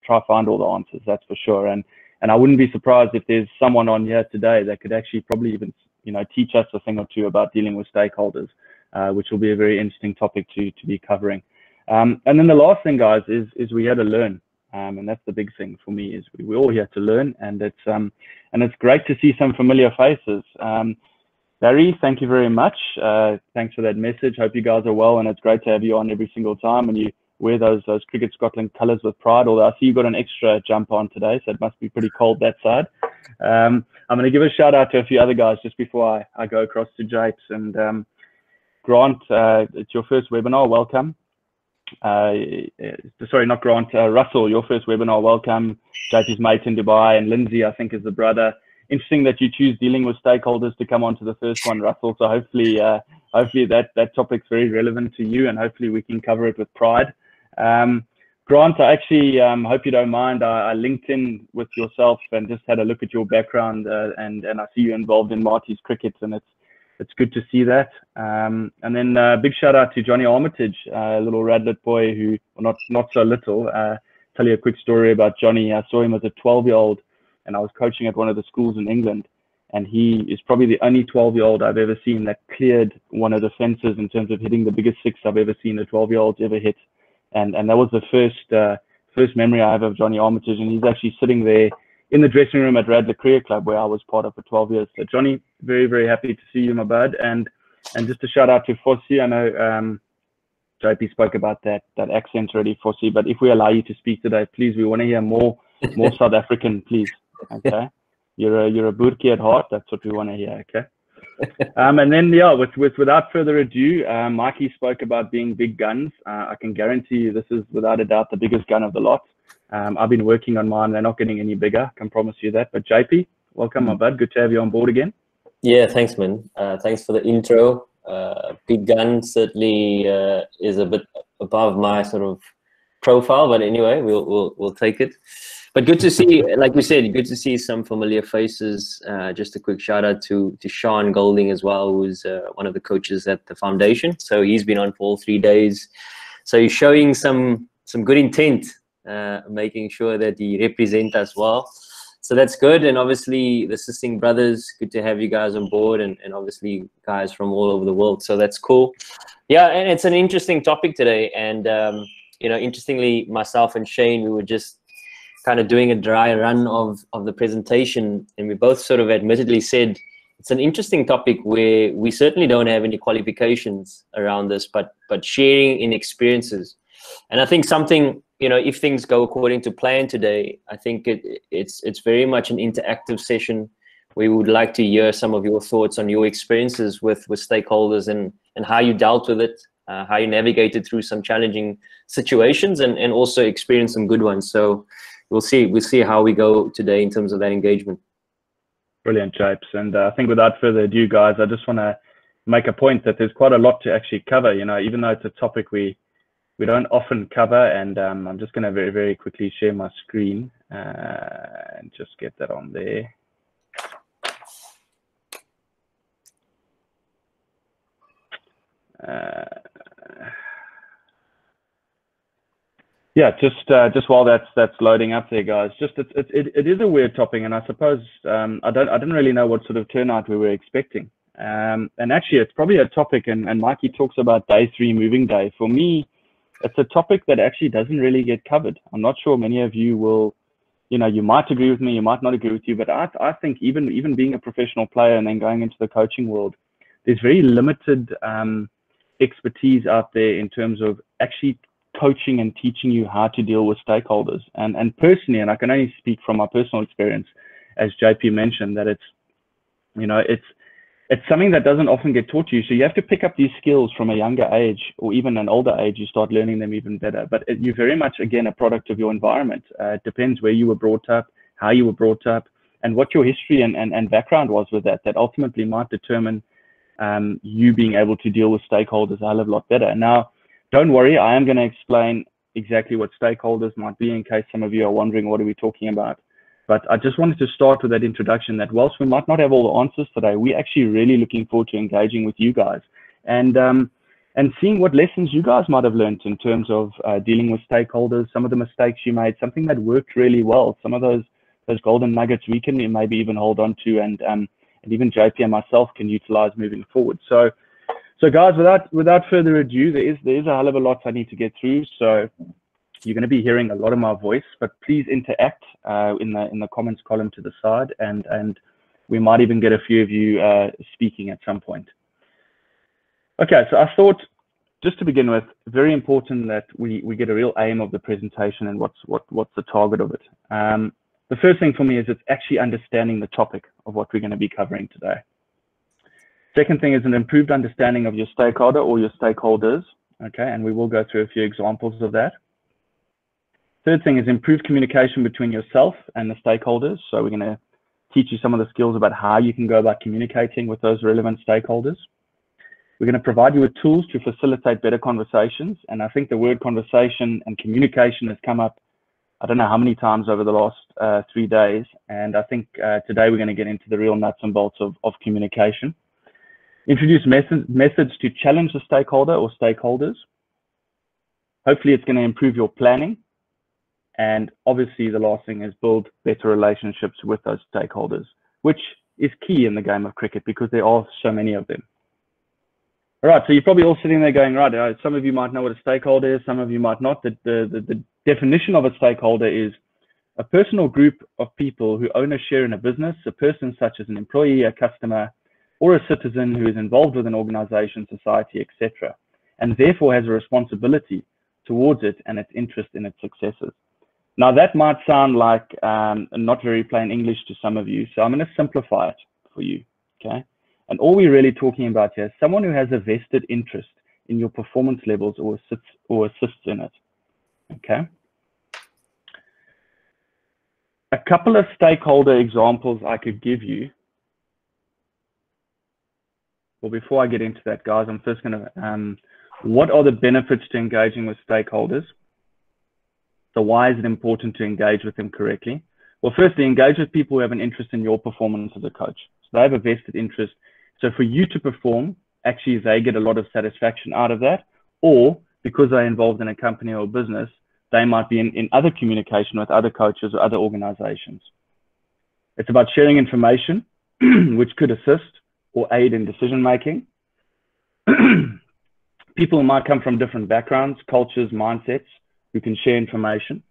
try to find all the answers, that's for sure. And I wouldn't be surprised if there's someone on here today that could actually probably even, you know, teach us a thing or two about dealing with stakeholders, which will be a very interesting topic to be covering. And then the last thing, guys, is we had to learn. And that's the big thing for me, is we're all here to learn, and it's great to see some familiar faces. Barry, thank you very much. Thanks for that message. Hope you guys are well, and it's great to have you on every single time, and you wear those Cricket Scotland colours with pride, although I see you got an extra jump on today, so it must be pretty cold that side. I'm going to give a shout out to a few other guys just before I go across to Japes. And Grant, it's your first webinar, welcome. Sorry, not Grant, Russell, your first webinar, welcome. JP's mate in Dubai, and Lindsay, I think, is the brother. Interesting that you choose dealing with stakeholders to come on to the first one, Russell. So hopefully that topic's very relevant to you, and hopefully we can cover it with pride. Grant, I actually hope you don't mind. I linked in with yourself and just had a look at your background, and I see you involved in Marty's cricket, and it's good to see that. And then big shout out to Johnny Armitage, a little Radlet boy who, well, not so little. Tell you a quick story about Johnny. I saw him as a 12-year-old, and I was coaching at one of the schools in England, and he is probably the only 12-year-old I've ever seen that cleared one of the fences in terms of hitting the biggest six I've ever seen a 12-year-old ever hit. And that was the first memory I have of Johnny Armitage, and he's actually sitting there in the dressing room at Radler Career Club, where I was part of for 12 years. So Johnny, very, very happy to see you, my bud. And just a shout out to Fossey. I know JP spoke about that accent already, Fossey, but if we allow you to speak today, please, we want to hear more South African, please. Okay, you're a Boertjie at heart. That's what we want to hear. Okay. And then, yeah, without further ado, Mikey spoke about being big guns. I can guarantee you this is without a doubt the biggest gun of the lot. I've been working on mine. They're not getting any bigger. I can promise you that. But JP, welcome, my bud. Good to have you on board again. Yeah, thanks, man. Thanks for the intro. Big gun certainly is a bit above my sort of profile, but anyway, we'll take it. But good to see, like we said, good to see some familiar faces. Just a quick shout out to Sean Golding as well, who's one of the coaches at the foundation. So he's been on for all 3 days. So he's showing some good intent, making sure that he represents us well. So that's good. And obviously the Sissing brothers, good to have you guys on board, and obviously guys from all over the world. So that's cool. Yeah, and it's an interesting topic today. And, you know, interestingly, myself and Shane, we were just kind of doing a dry run of the presentation, and we both sort of admittedly said it's an interesting topic where we certainly don't have any qualifications around this, but sharing in experiences. And I think something, you know, if things go according to plan today, I think it's very much an interactive session. We would like to hear some of your thoughts on your experiences with stakeholders and how you dealt with it, how you navigated through some challenging situations, and also experienced some good ones. So we'll see how we go today in terms of that engagement. Brilliant, Japes. And I think without further ado, guys, I just want to make a point that there's quite a lot to actually cover, you know, even though it's a topic we don't often cover. And I'm just going to very, very quickly share my screen and just get that on there. Yeah, just while that's loading up there, guys. It is a weird topic, and I suppose I didn't really know what sort of turnout we were expecting. And actually, it's probably a topic, and Mikey talks about day 3 moving day. For me, it's a topic that actually doesn't really get covered. I'm not sure many of you will, you know, you might agree with me, you might not agree with you, but I think even being a professional player and then going into the coaching world, there's very limited expertise out there in terms of actually coaching and teaching you how to deal with stakeholders. And personally, and I can only speak from my personal experience, as JP mentioned, that it's, you know, it's something that doesn't often get taught to you. So you have to pick up these skills from a younger age, or even an older age, you start learning them even better. But you're very much, again, a product of your environment. It depends where you were brought up, how you were brought up, and what your history and background was with that ultimately might determine you being able to deal with stakeholders a hell of a lot better. Now, don't worry, I am going to explain exactly what stakeholders might be in case some of you are wondering what are we talking about. But I just wanted to start with that introduction that whilst we might not have all the answers today, we're actually really looking forward to engaging with you guys. And and seeing what lessons you guys might have learned in terms of dealing with stakeholders, some of the mistakes you made, something that worked really well, some of those golden nuggets we can maybe even hold on to, and even JP and myself can utilize moving forward. So guys, without further ado, there is a hell of a lot I need to get through. So you're going to be hearing a lot of my voice, but please interact in the comments column to the side, and we might even get a few of you speaking at some point. Okay, so I thought, just to begin with, very important that we get a real aim of the presentation and what's the target of it. The first thing for me is it's actually understanding the topic of what we're going to be covering today. Second thing is an improved understanding of your stakeholder or your stakeholders, okay, and we will go through a few examples of that. Third thing is improved communication between yourself and the stakeholders. So we're going to teach you some of the skills about how you can go about communicating with those relevant stakeholders. We're going to provide you with tools to facilitate better conversations. And I think the word conversation and communication has come up, I don't know how many times over the last 3 days. And I think today we're going to get into the real nuts and bolts of communication. Introduce methods to challenge the stakeholder or stakeholders. Hopefully it's going to improve your planning. And obviously the last thing is build better relationships with those stakeholders, which is key in the game of cricket because there are so many of them. All right, so you're probably all sitting there going, right, some of you might know what a stakeholder is, some of you might not. The definition of a stakeholder is a person or group of people who own a share in a business, a person such as an employee, a customer, or a citizen who is involved with an organization, society, etc., and therefore has a responsibility towards it and its interest in its successes. Now, that might sound like not very plain English to some of you, so I'm going to simplify it for you, okay? And all we're really talking about here is someone who has a vested interest in your performance levels or assists in it, okay? A couple of stakeholder examples I could give you. Well, before I get into that, guys, I'm first going to, what are the benefits to engaging with stakeholders? So why is it important to engage with them correctly? Well, firstly, engage with people who have an interest in your performance as a coach. So they have a vested interest. So for you to perform, actually, they get a lot of satisfaction out of that. Or because they're involved in a company or business, they might be in other communication with other coaches or other organizations. It's about sharing information, which could assist or aid in decision-making. People might come from different backgrounds, cultures, mindsets, who can share information.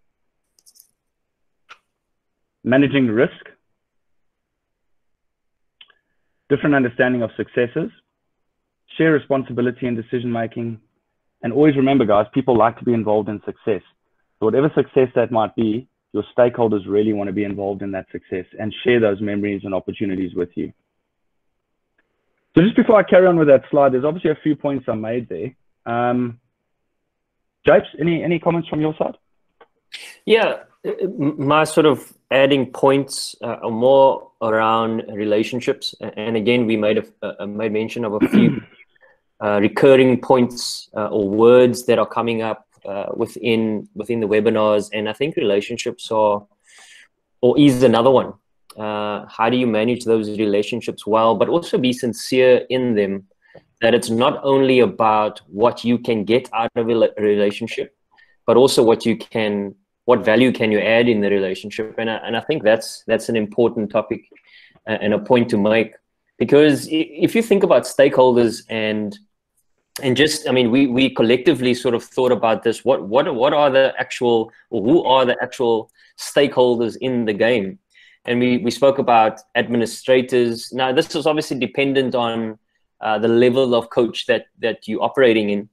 Managing risk. Different understanding of successes. Share responsibility in decision-making. And always remember, guys, people like to be involved in success. So whatever success that might be, your stakeholders really want to be involved in that success and share those memories and opportunities with you. So just before I carry on with that slide, there's obviously a few points I made there. Japes, any comments from your side? Yeah, my sort of adding points are more around relationships. And again, we made mention of a few recurring points or words that are coming up within the webinars. And I think relationships is another one. How do you manage those relationships well, but also be sincere in them, that it's not only about what you can get out of a relationship, but also what value can you add in the relationship. And I think that's an important topic and a point to make, because if you think about stakeholders and just, I mean, we collectively sort of thought about this, what are the actual, or who are the actual stakeholders in the game? And we spoke about administrators. Now, this is obviously dependent on the level of coach that you're operating in,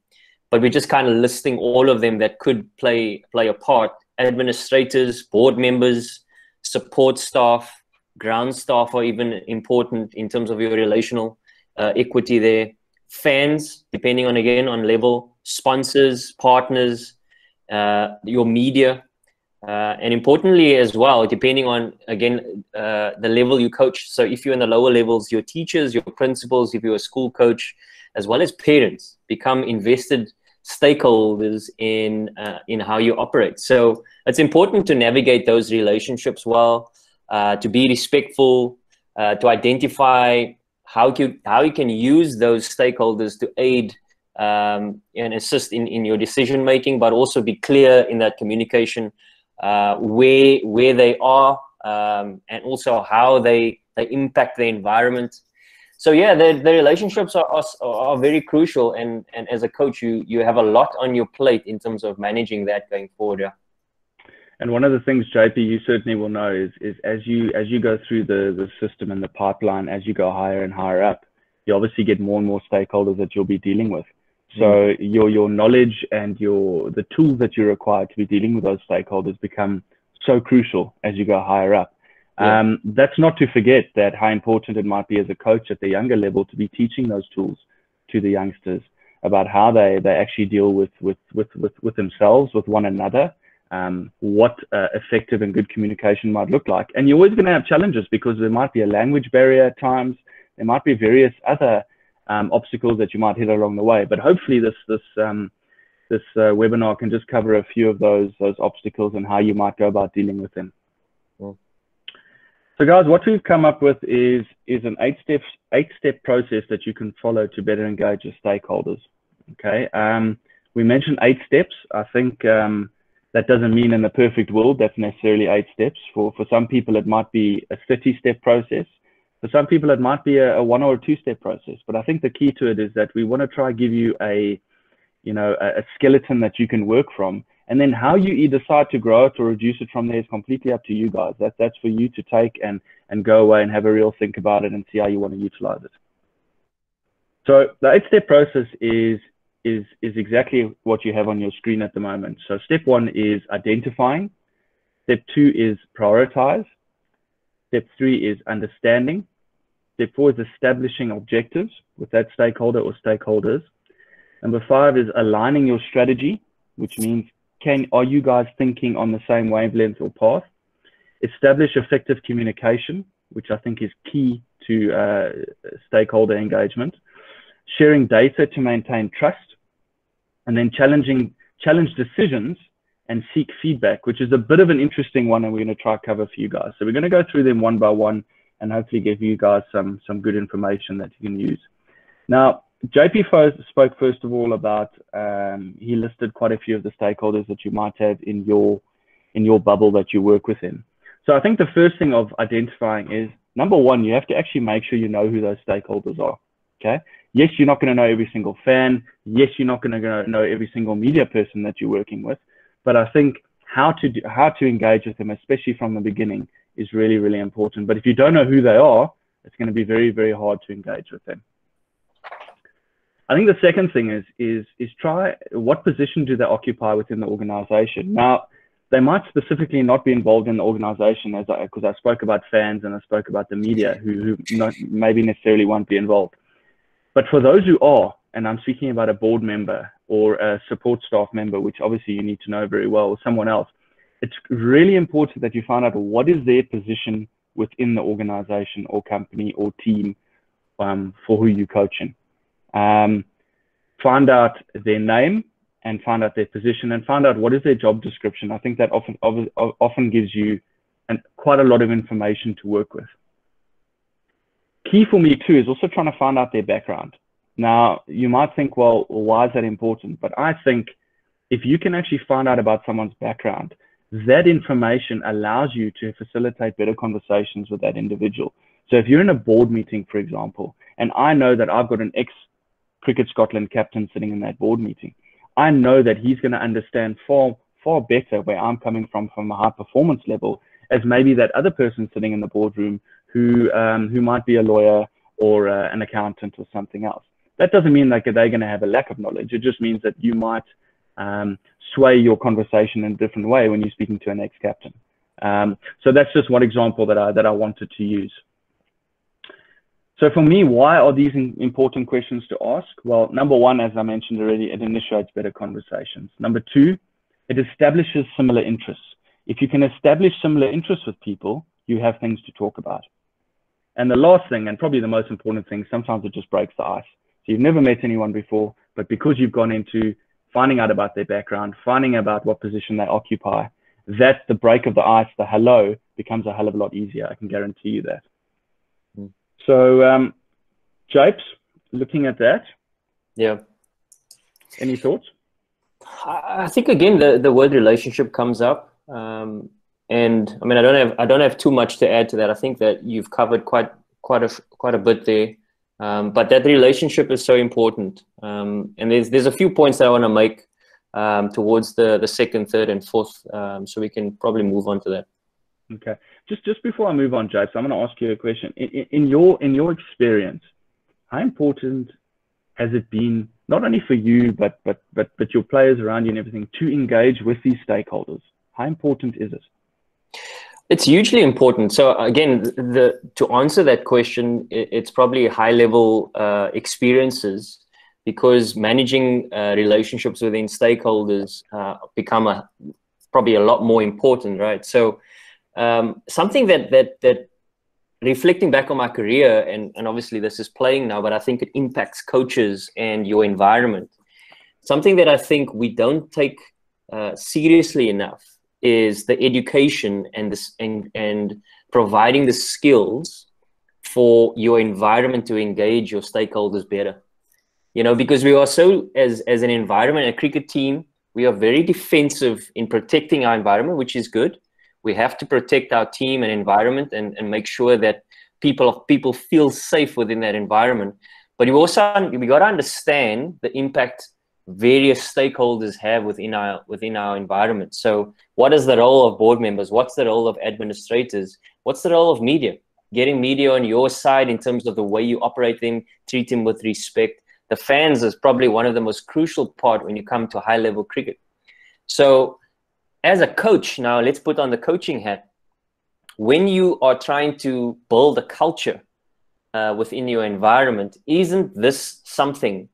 but we're just kind of listing all of them that could play a part. Administrators, board members, support staff, ground staff are even important in terms of your relational equity there. Fans, depending on, again, on level, sponsors, partners, your media, and importantly as well, depending on, again, the level you coach. So if you're in the lower levels, your teachers, your principals, if you're a school coach, as well as parents, become invested stakeholders in how you operate. So it's important to navigate those relationships well, to be respectful, to identify how you can use those stakeholders to aid and assist in your decision making, but also be clear in that communication where they are, and also how they impact the environment. So yeah, the relationships are very crucial, and as a coach, you have a lot on your plate in terms of managing that going forward. Yeah. And one of the things, JP, you certainly will know is as you go through the system and the pipeline, as you go higher and higher up, you obviously get more and more stakeholders that you'll be dealing with. So your knowledge and the tools that you require to be dealing with those stakeholders become so crucial as you go higher up. Yeah. That's not to forget that how important it might be as a coach at the younger level to be teaching those tools to the youngsters about how they actually deal with themselves, with one another, what effective and good communication might look like. And you're always going to have challenges because there might be a language barrier at times. There might be various other obstacles that you might hit along the way. But hopefully this webinar can just cover a few of those obstacles and how you might go about dealing with them. So guys, what we've come up with is an eight-step process that you can follow to better engage your stakeholders. Okay, we mentioned 8 steps. I think that doesn't mean in the perfect world that's necessarily 8 steps. For some people, it might be a 30-step process. For some people, it might be a 1 or a 2-step process. But I think the key to it is that we want to try give you a skeleton that you can work from. And then how you decide to grow it or reduce it from there is completely up to you guys. That's for you to take and go away and have a real think about it and see how you want to utilize it. So the 8-step process is exactly what you have on your screen at the moment. So step 1 is identifying. Step 2 is prioritize. Step 3 is understanding. Step 4 is establishing objectives with that stakeholder or stakeholders. Number 5 is aligning your strategy, which means are you guys thinking on the same wavelength or path? Establish effective communication, which I think is key to stakeholder engagement. Sharing data to maintain trust. And then challenge decisions and seek feedback, which is a bit of an interesting one, and we're going to try to cover for you guys. So we're going to go through them one by one and hopefully give you guys some good information that you can use. Now, JP spoke first of all about, he listed quite a few of the stakeholders that you might have in your bubble that you work within. So I think the first thing of identifying is, number 1, you have to actually make sure you know who those stakeholders are, okay? Yes, you're not going to know every single fan. Yes, you're not going to know every single media person that you're working with. But I think how to engage with them, especially from the beginning, is really, really important. But if you don't know who they are, it's going to be very, very hard to engage with them. I think the second thing is try what position do they occupy within the organization. Now, they might specifically not be involved in the organization because I spoke about fans and I spoke about the media who maybe necessarily won't be involved. But for those who are, and I'm speaking about a board member or a support staff member, which obviously you need to know very well, or someone else, it's really important that you find out what is their position within the organization or company or team for who you're coaching. Find out their name and find out their position and find out what is their job description. I think that often gives you quite a lot of information to work with. Key for me too is also trying to find out their background. Now, you might think, well, why is that important? But I think if you can actually find out about someone's background, that information allows you to facilitate better conversations with that individual. So if you're in a board meeting, for example, and I know that I've got an ex-Cricket Scotland captain sitting in that board meeting, I know that he's going to understand far better where I'm coming from a high performance level as maybe that other person sitting in the boardroom who might be a lawyer or an accountant or something else. That doesn't mean that they're going to have a lack of knowledge. It just means that you might sway your conversation in a different way when you're speaking to an ex-captain. So that's just one example that I wanted to use. So for me, why are these important questions to ask? Well, number 1, as I mentioned already, it initiates better conversations. Number 2, it establishes similar interests. If you can establish similar interests with people, you have things to talk about. And the last thing, and probably the most important thing, sometimes it just breaks the ice. So you've never met anyone before, but because you've gone into finding out about their background, finding about what position they occupy, that the break of the ice, the hello, becomes a hell of a lot easier. I can guarantee you that. So, Japes, looking at that. Yeah. Any thoughts? I think again the word relationship comes up, and I mean I don't have too much to add to that. I think that you've covered quite a bit there, but that relationship is so important. And there's a few points that I want to make towards the second, third, and fourth, so we can probably move on to that. Okay. Just before I move on, Japes, I'm going to ask you a question. In your experience, how important has it been, not only for you, but your players around you and everything, to engage with these stakeholders? How important is it? It's hugely important. So again, to answer that question, it's probably high-level experiences, because managing relationships within stakeholders become probably a lot more important, right? So something that reflecting back on my career, and obviously this is playing now, but I think it impacts coaches and your environment. Something that I think we don't take seriously enough is the education and providing the skills for your environment to engage your stakeholders better. You know, because we are so, as an environment, a cricket team, we are very defensive in protecting our environment, which is good. We have to protect our team and environment and make sure that people feel safe within that environment. But we got to understand the impact various stakeholders have within our environment. So what is the role of board members? What's the role of administrators? What's the role of media? Getting media on your side in terms of the way you operate them, treat them with respect. The fans is probably one of the most crucial part when you come to high-level cricket. So as a coach, now let's put on the coaching hat. When you are trying to build a culture within your environment, isn't this something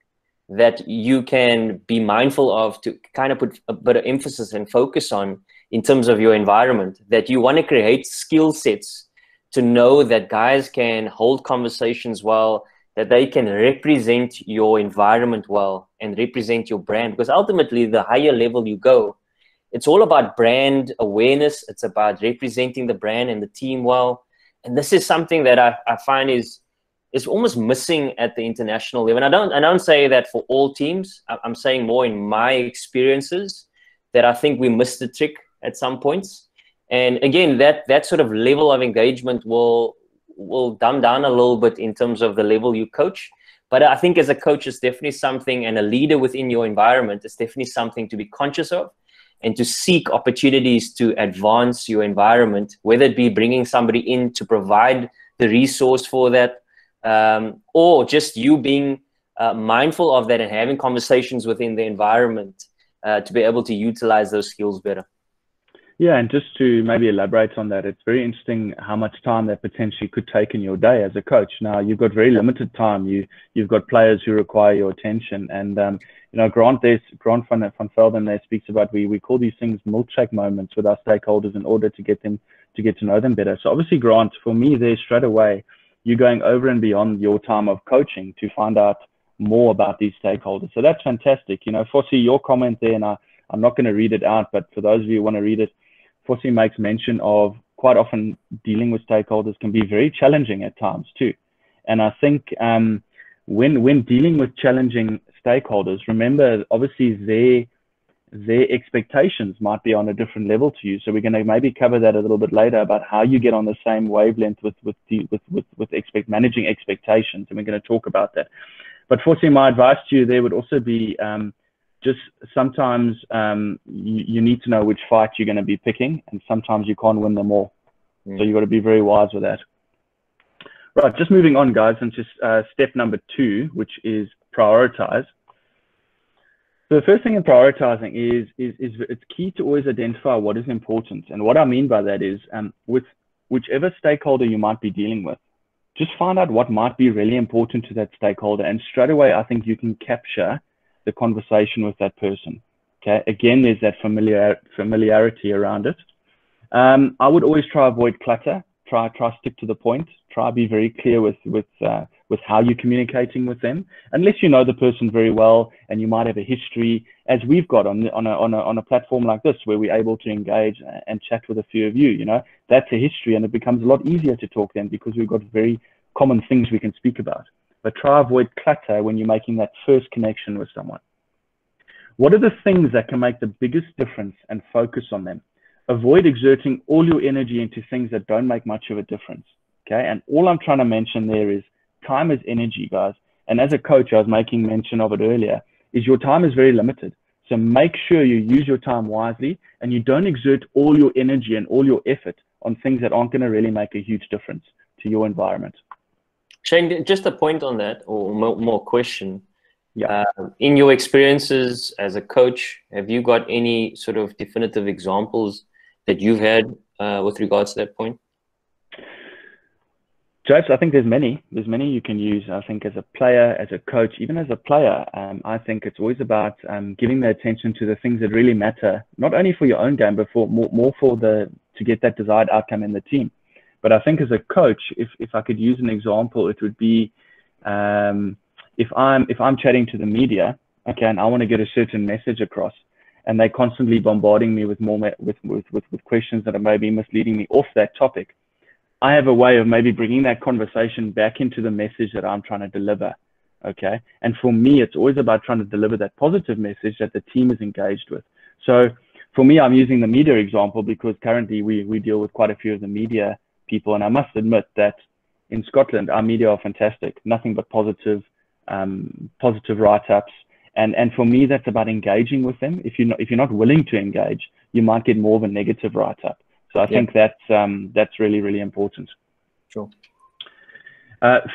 that you can be mindful of to kind of put a bit of emphasis and focus on in terms of your environment, that you want to create skill sets to know that guys can hold conversations well, that they can represent your environment well and represent your brand? Because ultimately, the higher level you go, it's all about brand awareness. It's about representing the brand and the team well. And this is something that I find is almost missing at the international level. And I don't say that for all teams. I'm saying more in my experiences that I think we missed the trick at some points. And again, that sort of level of engagement will dumb down a little bit in terms of the level you coach. But I think as a coach, it's definitely something, and a leader within your environment, it's definitely something to be conscious of and to seek opportunities to advance your environment, whether it be bringing somebody in to provide the resource for that, or just you being mindful of that and having conversations within the environment to be able to utilize those skills better. Yeah, and just to maybe elaborate on that, it's very interesting how much time that potentially could take in your day as a coach. Now, you've got very limited time. You've got players who require your attention. And, you know, Grant van Velden there speaks about, we call these things milkshake moments with our stakeholders in order to get to know them better. So obviously, Grant, for me, there straight away, you're going over and beyond your time of coaching to find out more about these stakeholders. So that's fantastic. You know, Fossey, your comment there, and I'm not going to read it out, but for those of you who want to read it, Fossey makes mention of quite often dealing with stakeholders can be very challenging at times too. And I think when dealing with challenging stakeholders, remember, obviously their expectations might be on a different level to you. So we're going to maybe cover that a little bit later about how you get on the same wavelength with managing expectations. And we're going to talk about that. But Fossey, my advice to you there would also be, just sometimes you need to know which fight you're going to be picking, and sometimes you can't win them all. So you've got to be very wise with that. Right, just moving on, guys, into step number 2, which is prioritize. So the first thing in prioritizing is it's key to always identify what is important. And what I mean by that is with whichever stakeholder you might be dealing with, just find out what might be really important to that stakeholder. And straight away, I think you can capture the conversation with that person. Okay. Again, there's that familiarity around it. I would always try avoid clutter. Try stick to the point. Try be very clear with how you're communicating with them. Unless you know the person very well and you might have a history, as we've got on a platform like this, where we're able to engage and chat with a few of you. You know, that's a history, and it becomes a lot easier to talk then because we've got very common things we can speak about. But try avoid clutter when you're making that first connection with someone. What are the things that can make the biggest difference and focus on them? Avoid exerting all your energy into things that don't make much of a difference. Okay. And all I'm trying to mention there is time is energy, guys. And as a coach, I was making mention of it earlier, is your time is very limited. So make sure you use your time wisely and you don't exert all your energy and all your effort on things that aren't going to really make a huge difference to your environment. Shane, just a point on that, or more question. Yeah. In your experiences as a coach, have you got any sort of definitive examples that you've had with regards to that point? James, I think there's many you can use. I think as a player, as a coach, even as a player, I think it's always about giving the attention to the things that really matter, not only for your own game, but for more for to get that desired outcome in the team. But I think as a coach, if I could use an example, it would be if I'm chatting to the media, okay, and I want to get a certain message across, and they're constantly bombarding me with with questions that are maybe misleading me off that topic. I have a way of maybe bringing that conversation back into the message that I'm trying to deliver, okay? And for me, it's always about trying to deliver that positive message that the team is engaged with. So for me, I'm using the media example because currently we deal with quite a few of the media people, and I must admit that in Scotland, our media are fantastic, nothing but positive write-ups. And for me, that's about engaging with them. If you're not willing to engage, you might get more of a negative write-up. So I think that's really, really important. Sure.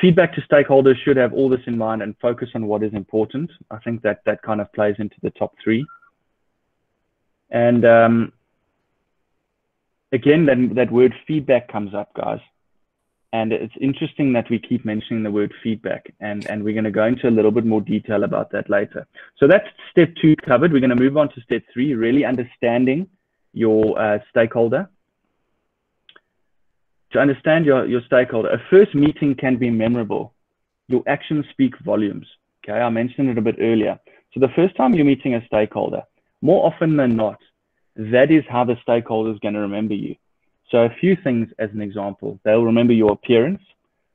Feedback to stakeholders should have all this in mind and focus on what is important. I think that kind of plays into the top three. And again, that word feedback comes up, guys. And it's interesting that we keep mentioning the word feedback, and we're going to go into a little bit more detail about that later. So that's step 2 covered. We're going to move on to step 3, really understanding your stakeholder. To understand your stakeholder, a first meeting can be memorable. Your actions speak volumes. Okay, I mentioned it a bit earlier. So the first time you're meeting a stakeholder, more often than not, that is how the stakeholder is going to remember you. So a few things as an example. They'll remember your appearance.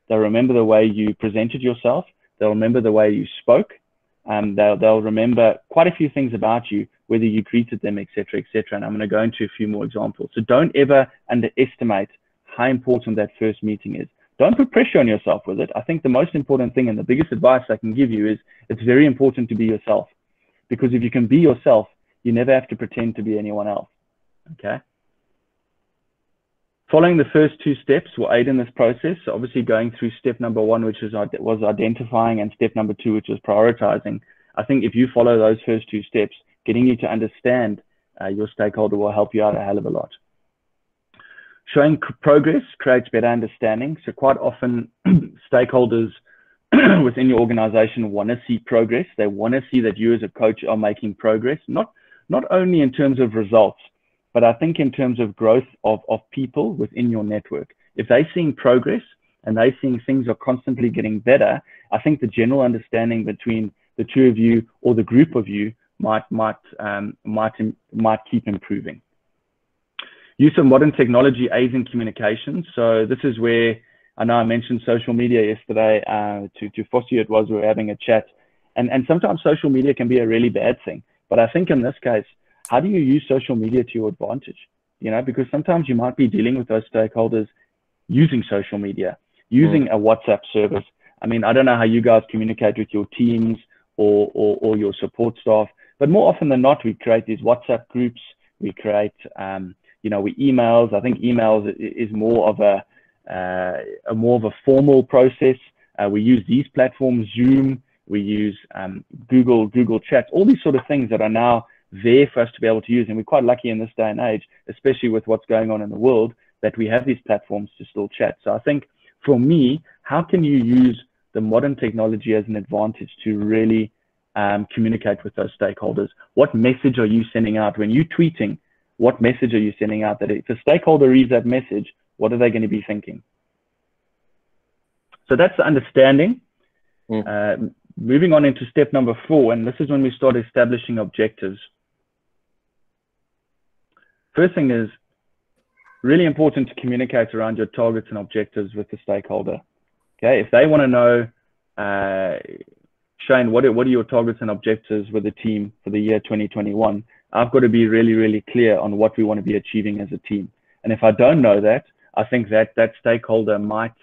They'll remember the way you presented yourself. They'll remember the way you spoke. They'll remember quite a few things about you, whether you greeted them, etc., etc. And I'm going to go into a few more examples. So don't ever underestimate how important that first meeting is. Don't put pressure on yourself with it. I think the most important thing and the biggest advice I can give you is it's very important to be yourself. Because if you can be yourself, you never have to pretend to be anyone else. Okay? Following the first 2 steps will aid in this process. So obviously going through step number 1, which was identifying, and step number 2, which was prioritizing. I think if you follow those first 2 steps, getting you to understand your stakeholder will help you out a hell of a lot. Showing progress creates better understanding. So quite often stakeholders within your organization want to see progress. They want to see that you as a coach are making progress, not only in terms of results, but I think in terms of growth of people within your network. If they're seeing progress and they're seeing things are constantly getting better, I think the general understanding between the 2 of you or the group of you might keep improving. Use of modern technology aids in communication. So this is where I know I mentioned social media yesterday to Fossey. It was, we were having a chat, and sometimes social media can be a really bad thing. But I think in this case, how do you use social media to your advantage? You know, because sometimes you might be dealing with those stakeholders using social media, using a WhatsApp service. I mean, I don't know how you guys communicate with your teams or your support staff, but more often than not, we create these WhatsApp groups. We create, we emails. I think emails is more of a formal process. We use these platforms, Zoom. We use Google Chat, all these sort of things that are now there for us to be able to use. And we're quite lucky in this day and age, especially with what's going on in the world, that we have these platforms to still chat. So I think for me, how can you use the modern technology as an advantage to really communicate with those stakeholders? What message are you sending out? When you're tweeting, what message are you sending out? That if a stakeholder reads that message, what are they going to be thinking? So that's the understanding. Moving on into step number 4, and this is when we start establishing objectives. First thing is really important to communicate around your targets and objectives with the stakeholder. Okay, if they want to know, Shane, what are your targets and objectives with the team for the year 2021? I've got to be really, really clear on what we want to be achieving as a team. And if I don't know that, I think that stakeholder might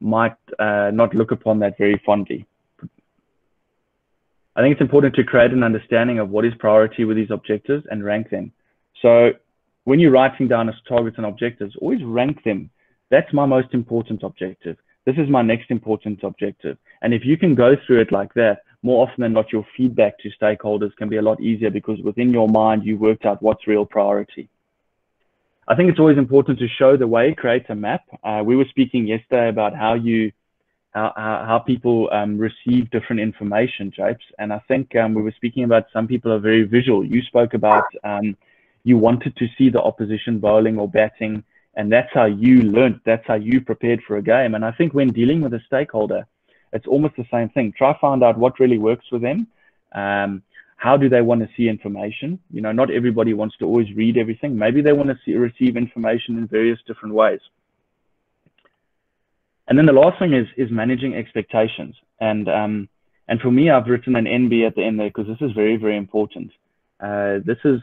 not look upon that very fondly. I think it's important to create an understanding of what is priority with these objectives and rank them. So when you're writing down as targets and objectives, always rank them. That's my most important objective. This is my next important objective. And if you can go through it like that, more often than not, your feedback to stakeholders can be a lot easier because within your mind, you worked out what's real priority. I think it's always important to show the way, create a map. We were speaking yesterday about how people receive different information, Japes. And I think we were speaking about some people are very visual. You spoke about you wanted to see the opposition bowling or batting, and that's how you learned, that's how you prepared for a game. And I think when dealing with a stakeholder, it's almost the same thing. Try find out what really works for them. How do they want to see information? You know, not everybody wants to always read everything. Maybe they want to receive information in various different ways. And then the last thing is managing expectations. And for me, I've written an NB at the end there because this is very, very important. This is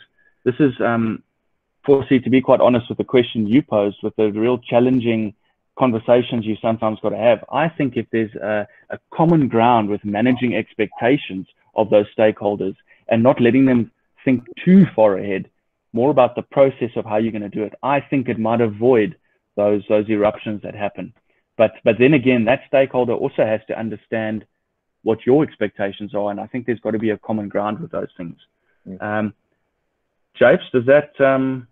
Forsie, to be quite honest with the question you posed, with the real challenging conversations you sometimes got to have. I think if there's a common ground with managing expectations of those stakeholders and not letting them think too far ahead, more about the process of how you're going to do it, I think it might avoid those eruptions that happen. But then again, that stakeholder also has to understand what your expectations are, and I think there's got to be a common ground with those things. Japes, would that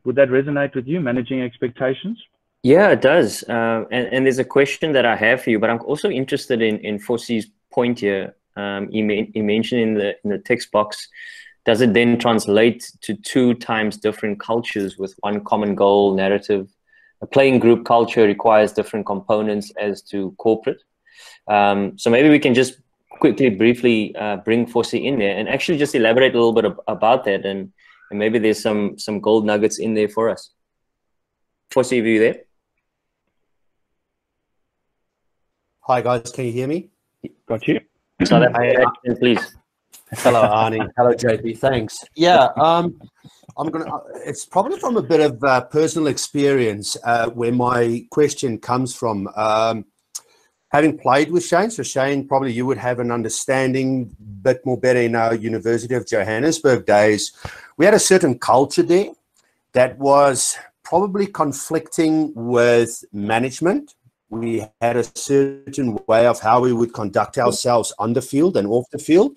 resonate with you, managing expectations? Yeah, it does. And there's a question that I have for you, but I'm also interested in Fossie's point here. He mentioned in the text box, does it then translate to 2 times different cultures with one common goal, narrative? A playing group culture requires different components as to corporate. So maybe we can just quickly, briefly bring Fossie in there and actually just elaborate a little bit about that, and maybe there's some gold nuggets in there for us. Fossie, are you there? Hi guys, can you hear me? Got you. So please. Hello Arnie. Hello JP. Thanks. Yeah, it's probably from a bit of personal experience where my question comes from. Having played with Shane, so Shane, probably you would have an understanding bit more better in our University of Johannesburg days. We had a certain culture there that was probably conflicting with management. We had a certain way of how we would conduct ourselves on the field and off the field,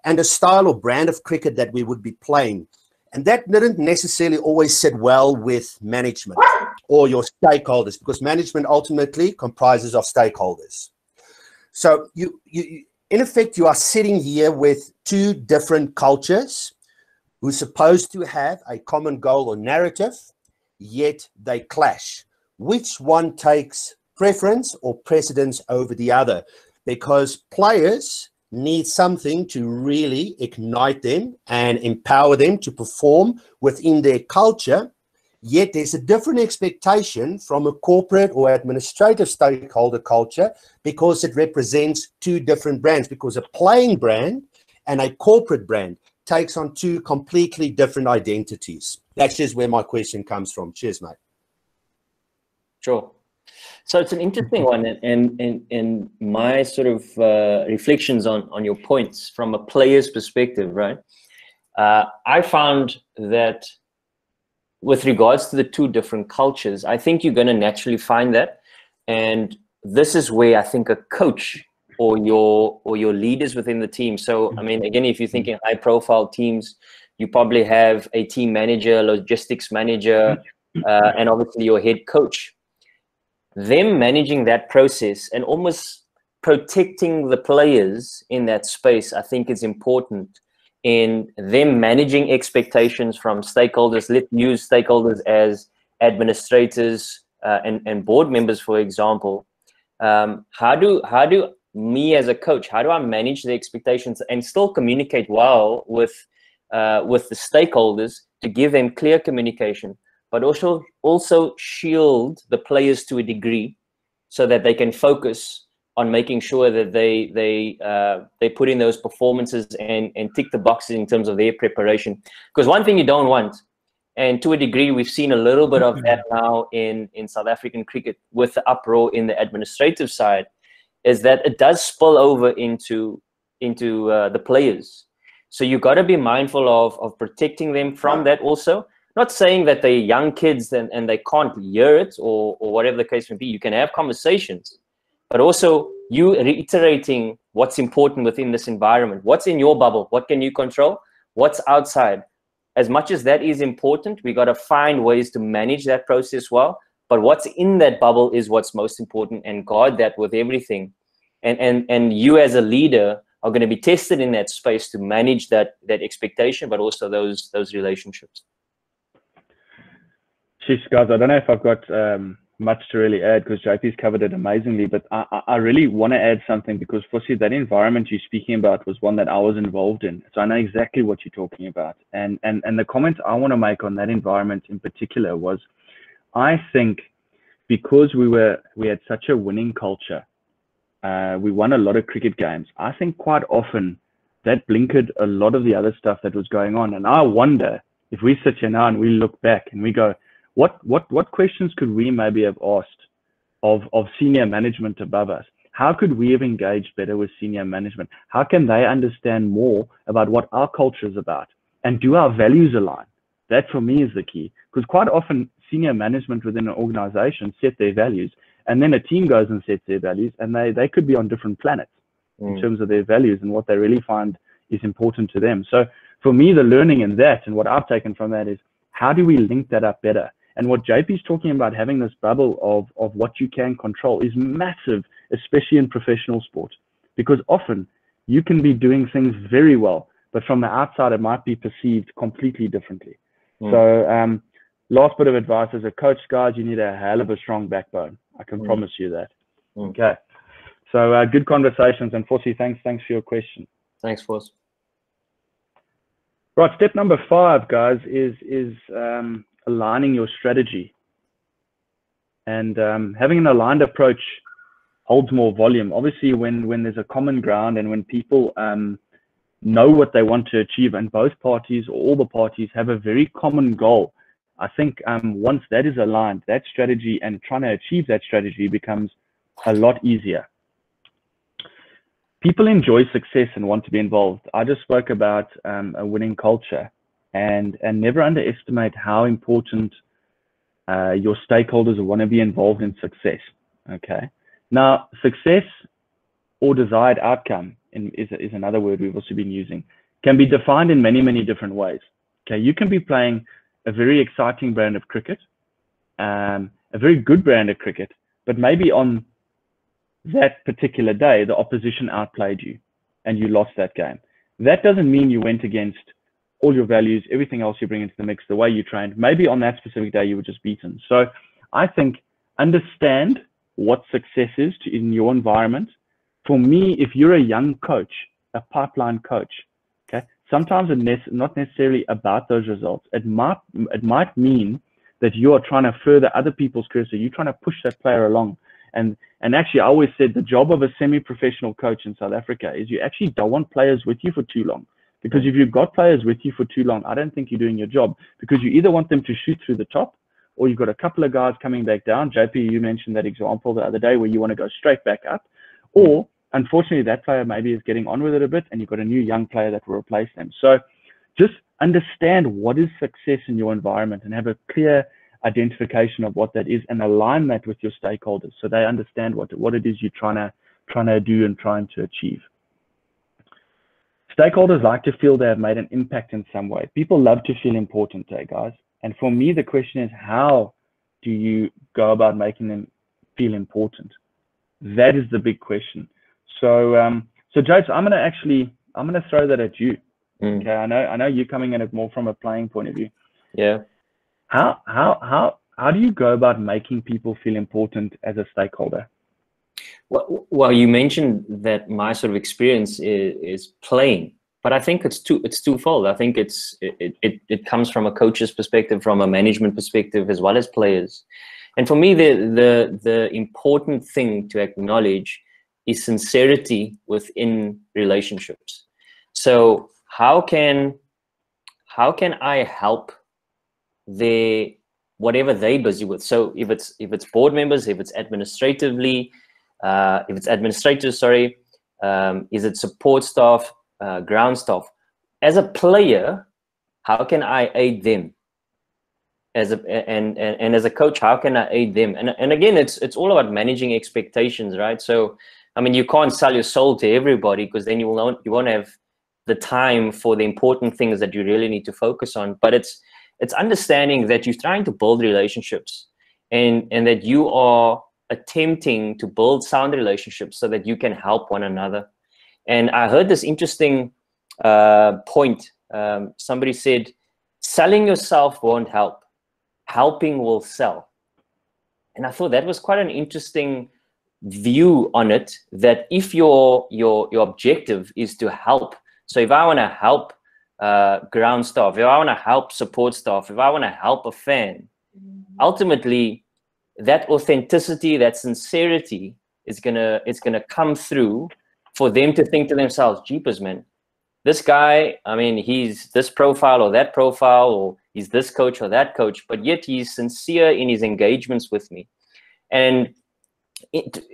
and a style or brand of cricket that we would be playing. And that didn't necessarily always sit well with management or your stakeholders, because management ultimately comprises of stakeholders. So you in effect, you are sitting here with 2 different cultures who are supposed to have a common goal or narrative, yet they clash. Which one takes preference or precedence over the other? Because players need something to really ignite them and empower them to perform within their culture, yet there's a different expectation from a corporate or administrative stakeholder culture because it represents 2 different brands, because a playing brand and a corporate brand takes on 2 completely different identities. That's just where my question comes from. Cheers, mate. Sure. So it's an interesting one, and my sort of reflections on your points from a player's perspective, right? I found that with regards to the 2 different cultures, I think you're going to naturally find that, and this is where I think a coach or your leaders within the team. So I mean, again, if you're thinking high-profile teams, you probably have a team manager, logistics manager, and obviously your head coach. Them managing that process and almost protecting the players in that space, I think is important in them managing expectations from stakeholders. Let's use stakeholders as administrators and board members, for example. How do me as a coach, how do I manage the expectations and still communicate well with the stakeholders to give them clear communication, but also shield the players to a degree so that they can focus on making sure that they put in those performances and tick the boxes in terms of their preparation. Because one thing you don't want, and to a degree we've seen a little bit of that now in South African cricket with the uproar in the administrative side, is that it does spill over into the players. So you got to be mindful of protecting them from that also. Not saying that they're young kids and they can't hear it or whatever the case may be. You can have conversations, but also you reiterating what's important within this environment. What's in your bubble? What can you control? What's outside? As much as that is important, we got to find ways to manage that process well. But what's in that bubble is what's most important, and guard that with everything. And you as a leader are going to be tested in that space to manage that expectation, but also those relationships. Jeez, guys, I don't know if I've got much to really add, because JP's covered it amazingly, but I really want to add something, because Fosi, that environment you're speaking about was one that I was involved in. So I know exactly what you're talking about. And the comment I want to make on that environment in particular was, I think because we had such a winning culture, we won a lot of cricket games. I think quite often that blinkered a lot of the other stuff that was going on. And I wonder if we sit here now and we look back and we go, what questions could we maybe have asked of senior management above us? How could we have engaged better with senior management? How can they understand more about what our culture is about? And do our values align? That for me is the key, because quite often senior management within an organization set their values, and then a team goes and sets their values, and they could be on different planets in terms of their values and what they really find is important to them. So for me, the learning in that and what I've taken from that is, how do we link that up better? And what JP's talking about, having this bubble of what you can control, is massive, especially in professional sport, because often you can be doing things very well, but from the outside, it might be perceived completely differently. So last bit of advice as a coach, guys, you need a hell of a strong backbone. I can promise you that. Okay. So good conversations. And Fosi, thanks for your question. Thanks, Foss. Right, step number 5, guys, is aligning your strategy. And having an aligned approach holds more volume. Obviously, when there's a common ground and when people know what they want to achieve, and both parties or all the parties have a very common goal, I think once that is aligned, that strategy and trying to achieve that strategy becomes a lot easier. People enjoy success and want to be involved. I just spoke about a winning culture, and never underestimate how important your stakeholders want to be involved in success. Okay. Now, success or desired outcome is another word we've also been using, can be defined in many, many different ways. Okay, you can be playing a very exciting brand of cricket, a very good brand of cricket, but maybe on that particular day, the opposition outplayed you and you lost that game. That doesn't mean you went against all your values, everything else you bring into the mix, the way you trained. Maybe on that specific day, you were just beaten. So I think understand what success is in your environment. For me, if you're a young coach, a pipeline coach, okay, sometimes it's not necessarily about those results. It might mean that you are trying to further other people's careers. So you're trying to push that player along. And actually, I always said the job of a semi-professional coach in South Africa is you actually don't want players with you for too long. Because if you've got players with you for too long, I don't think you're doing your job, because you either want them to shoot through the top, or you've got a couple of guys coming back down. JP, you mentioned that example the other day where you want to go straight back up, or unfortunately that player maybe is getting on with it a bit and you've got a new young player that will replace them. So just understand what is success in your environment and have a clear identification of what that is, and align that with your stakeholders so they understand what it is you're trying to do and trying to achieve. Stakeholders like to feel they have made an impact in some way. People love to feel important, guys. And for me, the question is, how do you go about making them feel important? That is the big question. So, James, I'm gonna throw that at you. Okay, I know you're coming at it more from a playing point of view. Yeah. How do you go about making people feel important as a stakeholder? Well, you mentioned that my sort of experience is playing, but I think it's twofold. I think it comes from a coach's perspective, from a management perspective, as well as players. And for me, the important thing to acknowledge is sincerity within relationships. So how can I help whatever they're busy with? So if it's board members, if it's administrators, sorry, is it support staff, ground staff? As a player, how can I aid them? And as a coach, how can I aid them? And again, it's all about managing expectations, right? So I mean, you can't sell your soul to everybody, because then you won't have the time for the important things that you really need to focus on. But it's understanding that you're trying to build relationships, and that you are attempting to build sound relationships so that you can help one another. And I heard this interesting point. Somebody said, selling yourself won't help. Helping will sell. And I thought that was quite an interesting view on it, that if your objective is to help, so if I want to help ground staff, if I want to help support staff, if I want to help a fan, ultimately that authenticity, that sincerity is gonna come through for them to think to themselves, jeepers, man, this guy, I mean, he's this profile or that profile, or he's this coach or that coach, but yet he's sincere in his engagements with me. And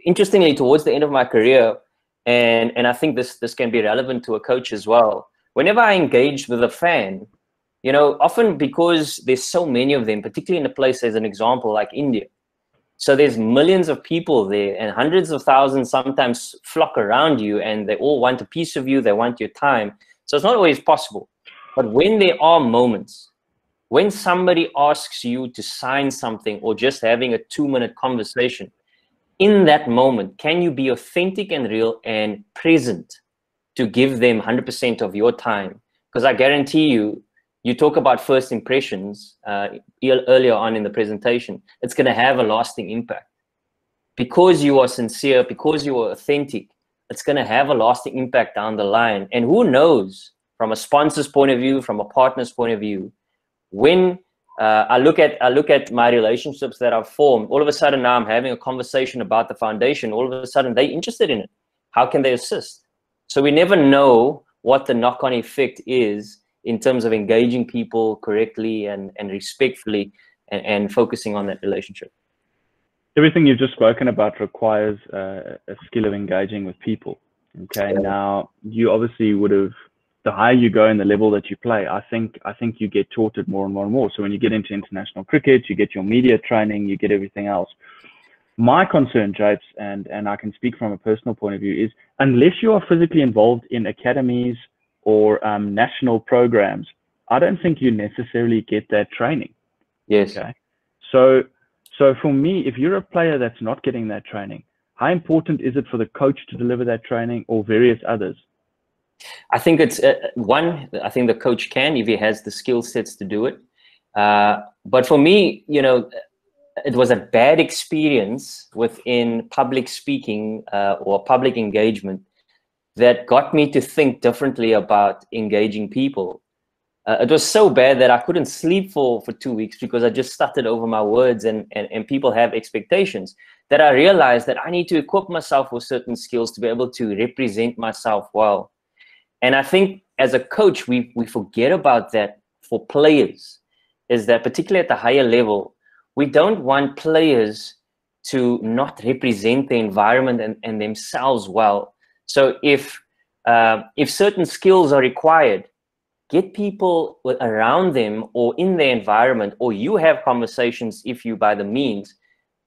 interestingly, towards the end of my career, and I think this can be relevant to a coach as well, whenever I engaged with a fan, you know, often because there's so many of them, particularly in a place as an example like India, so there's millions of people there, and hundreds of thousands sometimes flock around you, and they all want a piece of you, they want your time. So it's not always possible. But when there are moments, when somebody asks you to sign something, or just having a 2-minute conversation, in that moment, can you be authentic and real and present to give them 100% of your time? Because I guarantee you, you talk about first impressions earlier on in the presentation, it's going to have a lasting impact. Because you are sincere, because you are authentic, it's going to have a lasting impact down the line. And who knows, from a sponsor's point of view, from a partner's point of view, when I look at my relationships that I've formed, all of a sudden now I'm having a conversation about the foundation, all of a sudden they're interested in it. How can they assist? So we never know what the knock-on effect is in terms of engaging people correctly and respectfully, and focusing on that relationship. Everything you've just spoken about requires a skill of engaging with people. Okay, now you obviously would have, the higher you go in the level that you play, I think you get taught it more and more and more. So when you get into international cricket, you get your media training, you get everything else. My concern, Japes, and I can speak from a personal point of view, is unless you are physically involved in academies or national programs, I don't think you necessarily get that training. Yes. Okay. So for me, if you're a player that's not getting that training, how important is it for the coach to deliver that training, or various others? I think it's I think the coach can, if he has the skill sets to do it. But for me, you know, it was a bad experience within public speaking or public engagement that got me to think differently about engaging people. It was so bad that I couldn't sleep for 2 weeks, because I just stuttered over my words, and people have expectations, that I realized that I need to equip myself with certain skills to be able to represent myself well. And I think as a coach, we forget about that for players, is that particularly at the higher level, we don't want players to not represent the environment and themselves well. So if certain skills are required, get people around them or in their environment, or you have conversations, if you by the means,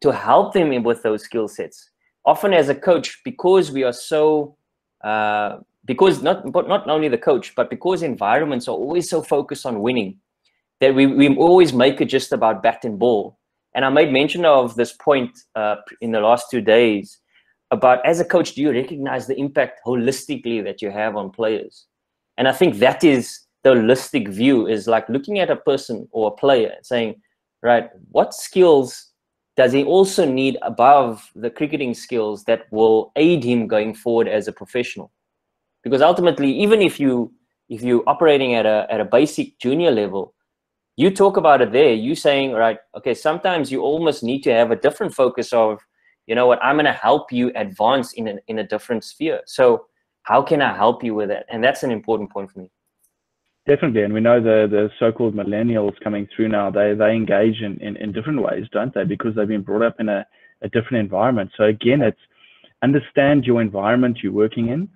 to help them with those skill sets. Often as a coach, because we are so, because not only the coach, but because environments are always so focused on winning, that we always make it just about bat and ball. And I made mention of this point in the last 2 days about, as a coach, do you recognize the impact holistically that you have on players? And I think that is the holistic view, is like looking at a person or a player and saying, right, what skills does he also need above the cricketing skills that will aid him going forward as a professional? Because ultimately, even if you're operating at a basic junior level, you talk about it there, you saying, right, okay, sometimes you almost need to have a different focus of, you know what, I'm going to help you advance in a different sphere. So how can I help you with that? And that's an important point for me. Definitely, and we know the so-called millennials coming through now, they engage in different ways, don't they? Because they've been brought up in a different environment. So again, it's understand your environment you're working in.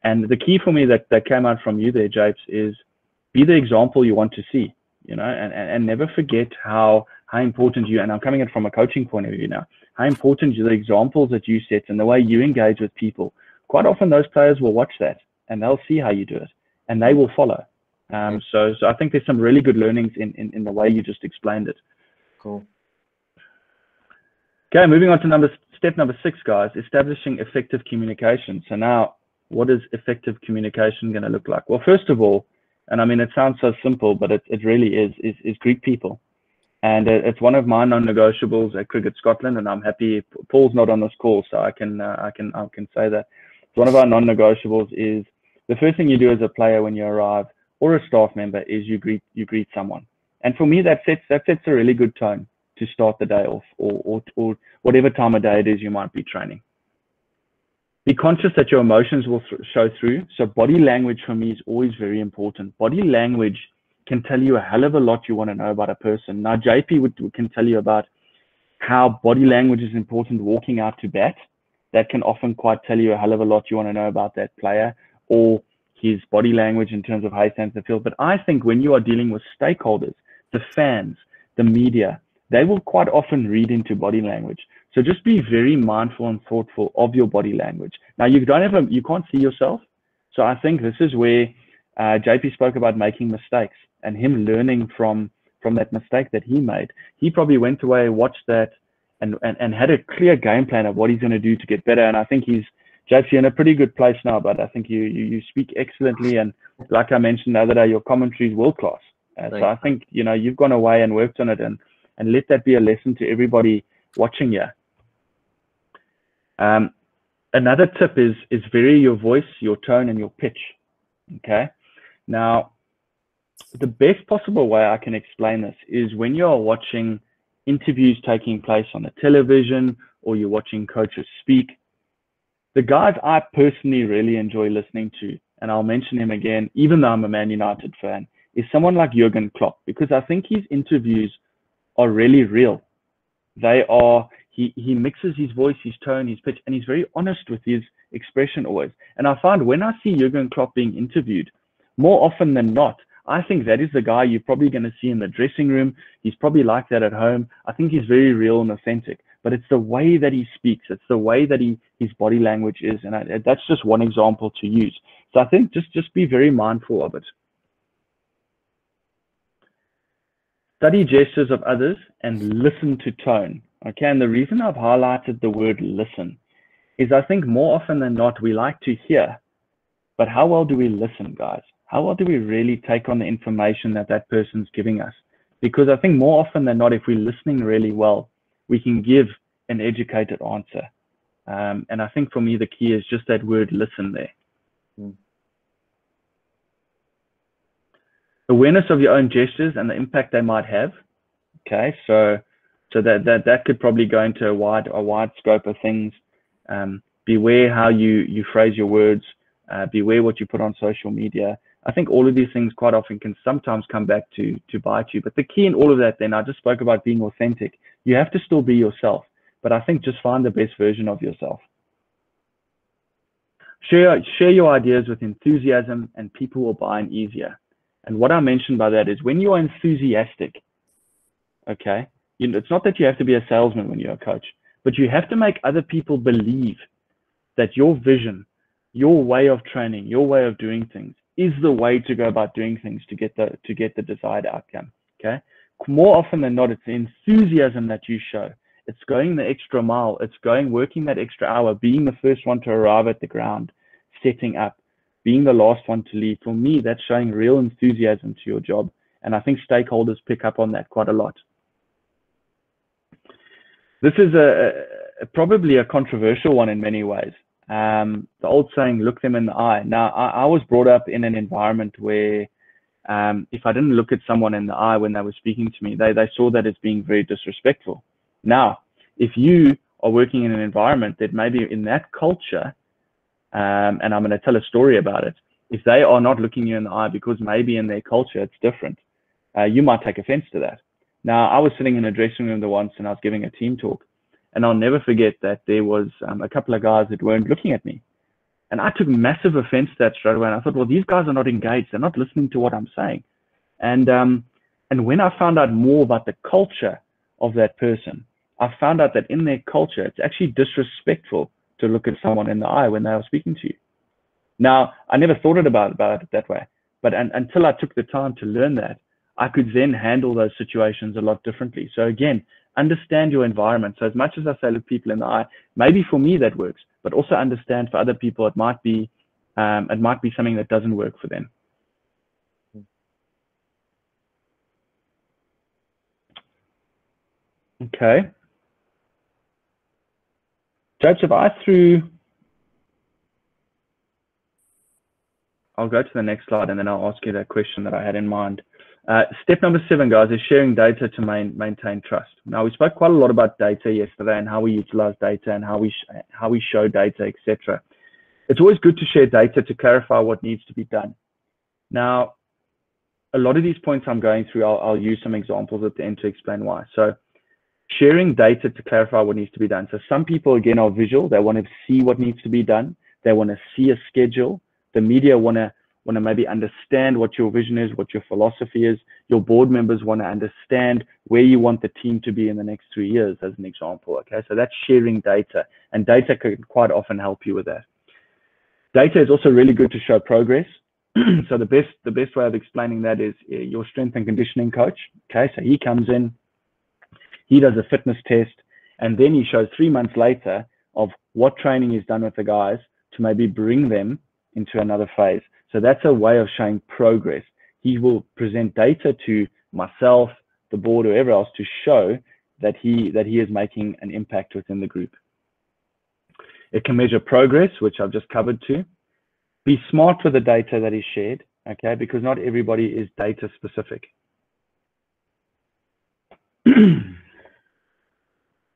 And the key for me that came out from you there, Japes, is be the example you want to see, you know, and never forget how important you, and I'm coming in from a coaching point of view now, how important the examples that you set and the way you engage with people. Quite often those players will watch that and they'll see how you do it and they will follow. So I think there's some really good learnings in the way you just explained it. Cool. Okay, moving on to step number 6, guys, establishing effective communication. So now, what is effective communication going to look like? Well, first of all, and I mean, it sounds so simple, but it really is greet people. And it's one of my non-negotiables at Cricket Scotland, and I'm happy Paul's not on this call, so I can say that. It's one of our non-negotiables is the first thing you do as a player when you arrive or a staff member is you greet someone. And for me, that sets a really good tone to start the day off, or whatever time of day it is you might be training. Be conscious that your emotions will show through. So body language for me is always very important. Body language can tell you a hell of a lot you want to know about a person. Now, JP can tell you about how body language is important walking out to bat. That can often quite tell you a hell of a lot you want to know about that player, or his body language in terms of how he stands in the field. But I think when you are dealing with stakeholders, the fans, the media, they will quite often read into body language. So just be very mindful and thoughtful of your body language. Now, you can't see yourself. So I think this is where JP spoke about making mistakes and him learning from that mistake that he made. He probably went away, watched that, and had a clear game plan of what he's going to do to get better. And I think JP, you're in a pretty good place now, but I think you speak excellently. And like I mentioned the other day, your commentary is world class. So I think, you know, you've gone away and worked on it, and let that be a lesson to everybody watching you. Another tip is vary your voice, your tone, and your pitch. Okay. Now, the best possible way I can explain this is when you are watching interviews taking place on the television, or you're watching coaches speak. The guys I personally really enjoy listening to, and I'll mention him again, even though I'm a Man United fan, is someone like Jurgen Klopp, because I think his interviews are really real. He mixes his voice, his tone, his pitch, and he's very honest with his expression always. And I find when I see Jurgen Klopp being interviewed, more often than not, I think that is the guy you're probably going to see in the dressing room. He's probably like that at home. I think he's very real and authentic, but it's the way that he speaks. It's the way that his body language is. And that's just one example to use. So I think just be very mindful of it. Study gestures of others and listen to tone. Okay, and the reason I've highlighted the word listen is I think more often than not, we like to hear, but how well do we listen, guys? How well do we really take on the information that person's giving us? Because I think more often than not, if we're listening really well, we can give an educated answer. And I think for me, the key is just that word listen there. Awareness of your own gestures and the impact they might have. Okay, so that could probably go into a wide scope of things. Beware how you phrase your words. Beware what you put on social media. I think all of these things quite often can sometimes come back to bite you. But the key in all of that, then, I just spoke about being authentic. You have to still be yourself, but I think just find the best version of yourself. Share your ideas with enthusiasm, and people will buy in easier. And what I mentioned by that is when you are enthusiastic, okay, it's not that you have to be a salesman when you're a coach, but you have to make other people believe that your vision, your way of training, your way of doing things is the way to go about doing things to get the desired outcome. Okay, more often than not, it's the enthusiasm that you show. It's going the extra mile. It's working that extra hour, being the first one to arrive at the ground, setting up, being the last one to leave. For me, that's showing real enthusiasm to your job, and I think stakeholders pick up on that quite a lot. This is probably a controversial one in many ways. The old saying, look them in the eye. Now, I was brought up in an environment where if I didn't look at someone in the eye when they were speaking to me, they saw that as being very disrespectful. Now, if you are working in an environment that maybe in that culture, and I'm going to tell a story about it, if they are not looking you in the eye because maybe in their culture it's different, you might take offense to that. Now, I was sitting in a dressing room once and I was giving a team talk, and I'll never forget that there was a couple of guys that weren't looking at me. And I took massive offense to that straight away. And I thought, well, these guys are not engaged. They're not listening to what I'm saying. And when I found out more about the culture of that person, I found out that in their culture, it's actually disrespectful to look at someone in the eye when they are speaking to you. Now, I never thought about it that way. But until I took the time to learn that, I could then handle those situations a lot differently. So again, understand your environment. So as much as I say, look people in the eye, maybe for me that works, but also understand for other people it might be something that doesn't work for them. Okay. Joseph, I'll go to the next slide and then I'll ask you that question that I had in mind. Step number 7, guys, is sharing data to maintain trust. Now, we spoke quite a lot about data yesterday and how we utilize data and how we show data, etc. It's always good to share data to clarify what needs to be done. Now, a lot of these points I'm going through, I'll use some examples at the end to explain why. So sharing data to clarify what needs to be done. So some people, again, are visual. They want to see what needs to be done. They want to see a schedule. The media want to maybe understand what your vision is, what your philosophy is. Your board members want to understand where you want the team to be in the next 3 years, as an example. Okay, so that's sharing data, and data can quite often help you with that. Data is also really good to show progress. So the best way of explaining that is your strength and conditioning coach. Okay, so he comes in, he does a fitness test, and then he shows 3 months later of what training he's done with the guys to maybe bring them into another phase. So that's a way of showing progress. He will present data to myself, the board, whoever else, to show that he is making an impact within the group. It can measure progress, which I've just covered too. Be smart with the data that is shared, okay, because not everybody is data specific.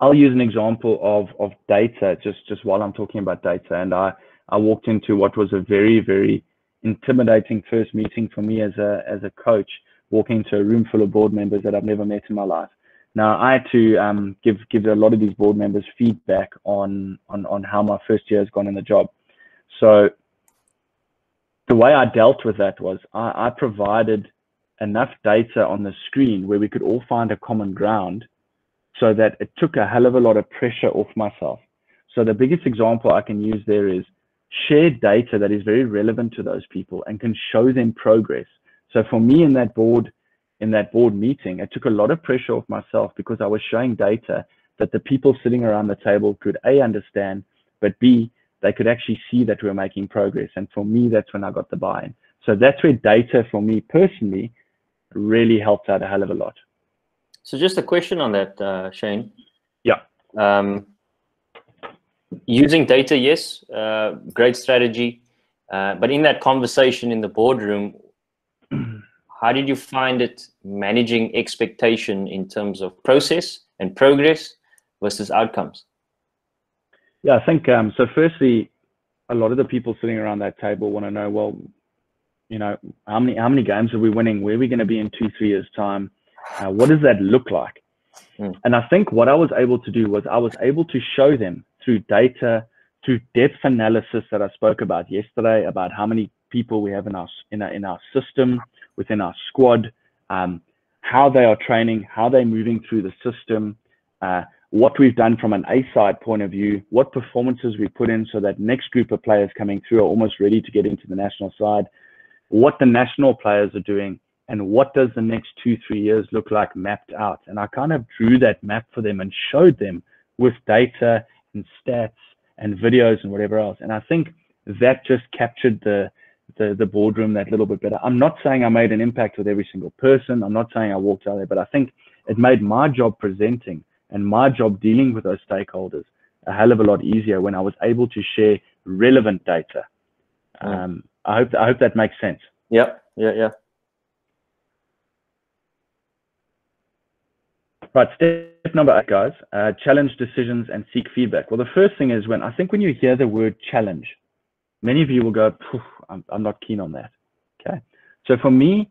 I'll use an example of data just while I'm talking about data. And I walked into what was a very, very intimidating first meeting for me as a coach, walking into a room full of board members that I've never met in my life. Now, I had to give a lot of these board members feedback on how my first year has gone in the job. So the way I dealt with that was I provided enough data on the screen where we could all find a common ground, so that it took a hell of a lot of pressure off myself. So the biggest example I can use there is share data that is very relevant to those people and can show them progress. So for me in that board meeting, it took a lot of pressure off myself because I was showing data that the people sitting around the table could A, understand, but B, they could actually see that we were making progress. And for me, that's when I got the buy-in. So that's where data for me personally really helped out a hell of a lot. So just a question on that, Shane. Yeah. Using data, yes, great strategy. But in that conversation in the boardroom, how did you find it managing expectation in terms of process and progress versus outcomes? Yeah, I think so. Firstly, a lot of the people sitting around that table want to know, well, you know, how many games are we winning? Where are we going to be in 2-3 years' time? What does that look like? And I think what I was able to do was I was able to show them through data, through depth analysis that I spoke about yesterday, about how many people we have in our system, within our squad, how they are training, how they're moving through the system, what we've done from an A-side point of view, what performances we put in so that next group of players coming through are almost ready to get into the national side, what the national players are doing, and what does the next 2-3 years look like mapped out. And I kind of drew that map for them and showed them with data and stats and videos and whatever else. And I think that just captured the boardroom that little bit better. I'm not saying I made an impact with every single person. I'm not saying I walked out there, but I think it made my job presenting and my job dealing with those stakeholders a hell of a lot easier when I was able to share relevant data. I hope that makes sense. Yeah. Right, step number 8, guys. Challenge decisions and seek feedback. Well, the first thing is when you hear the word challenge, many of you will go, I'm not keen on that. Okay. So for me,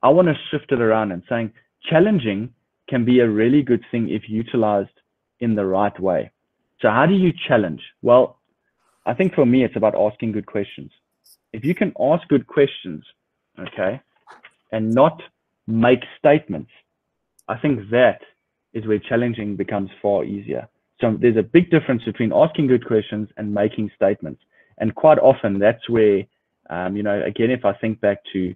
I want to shift it around and saying challenging can be a really good thing if utilized in the right way. So how do you challenge? Well, I think for me, it's about asking good questions. If you can ask good questions, okay, and not make statements, I think that is where challenging becomes far easier. So there's a big difference between asking good questions and making statements. And quite often that's where, again, if I think back to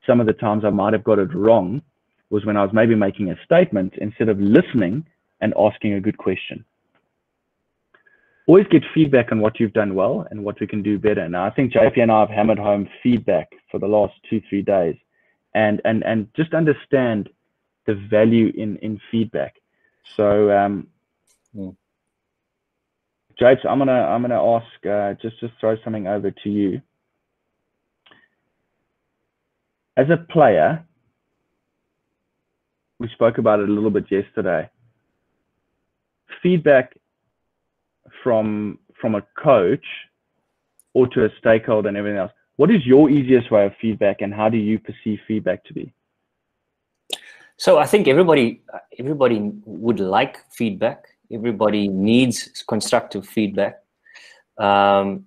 some of the times I might have got it wrong, was when I was maybe making a statement instead of listening and asking a good question. Always get feedback on what you've done well and what we can do better. Now, I think JP and I have hammered home feedback for the last 2-3 days, and just understand the value in feedback. So, Japes, I'm gonna ask, just throw something over to you. As a player, we spoke about it a little bit yesterday. Feedback from a coach or to a stakeholder and everything else. What is your easiest way of feedback, and how do you perceive feedback to be? So I think everybody would like feedback. Everybody needs constructive feedback. So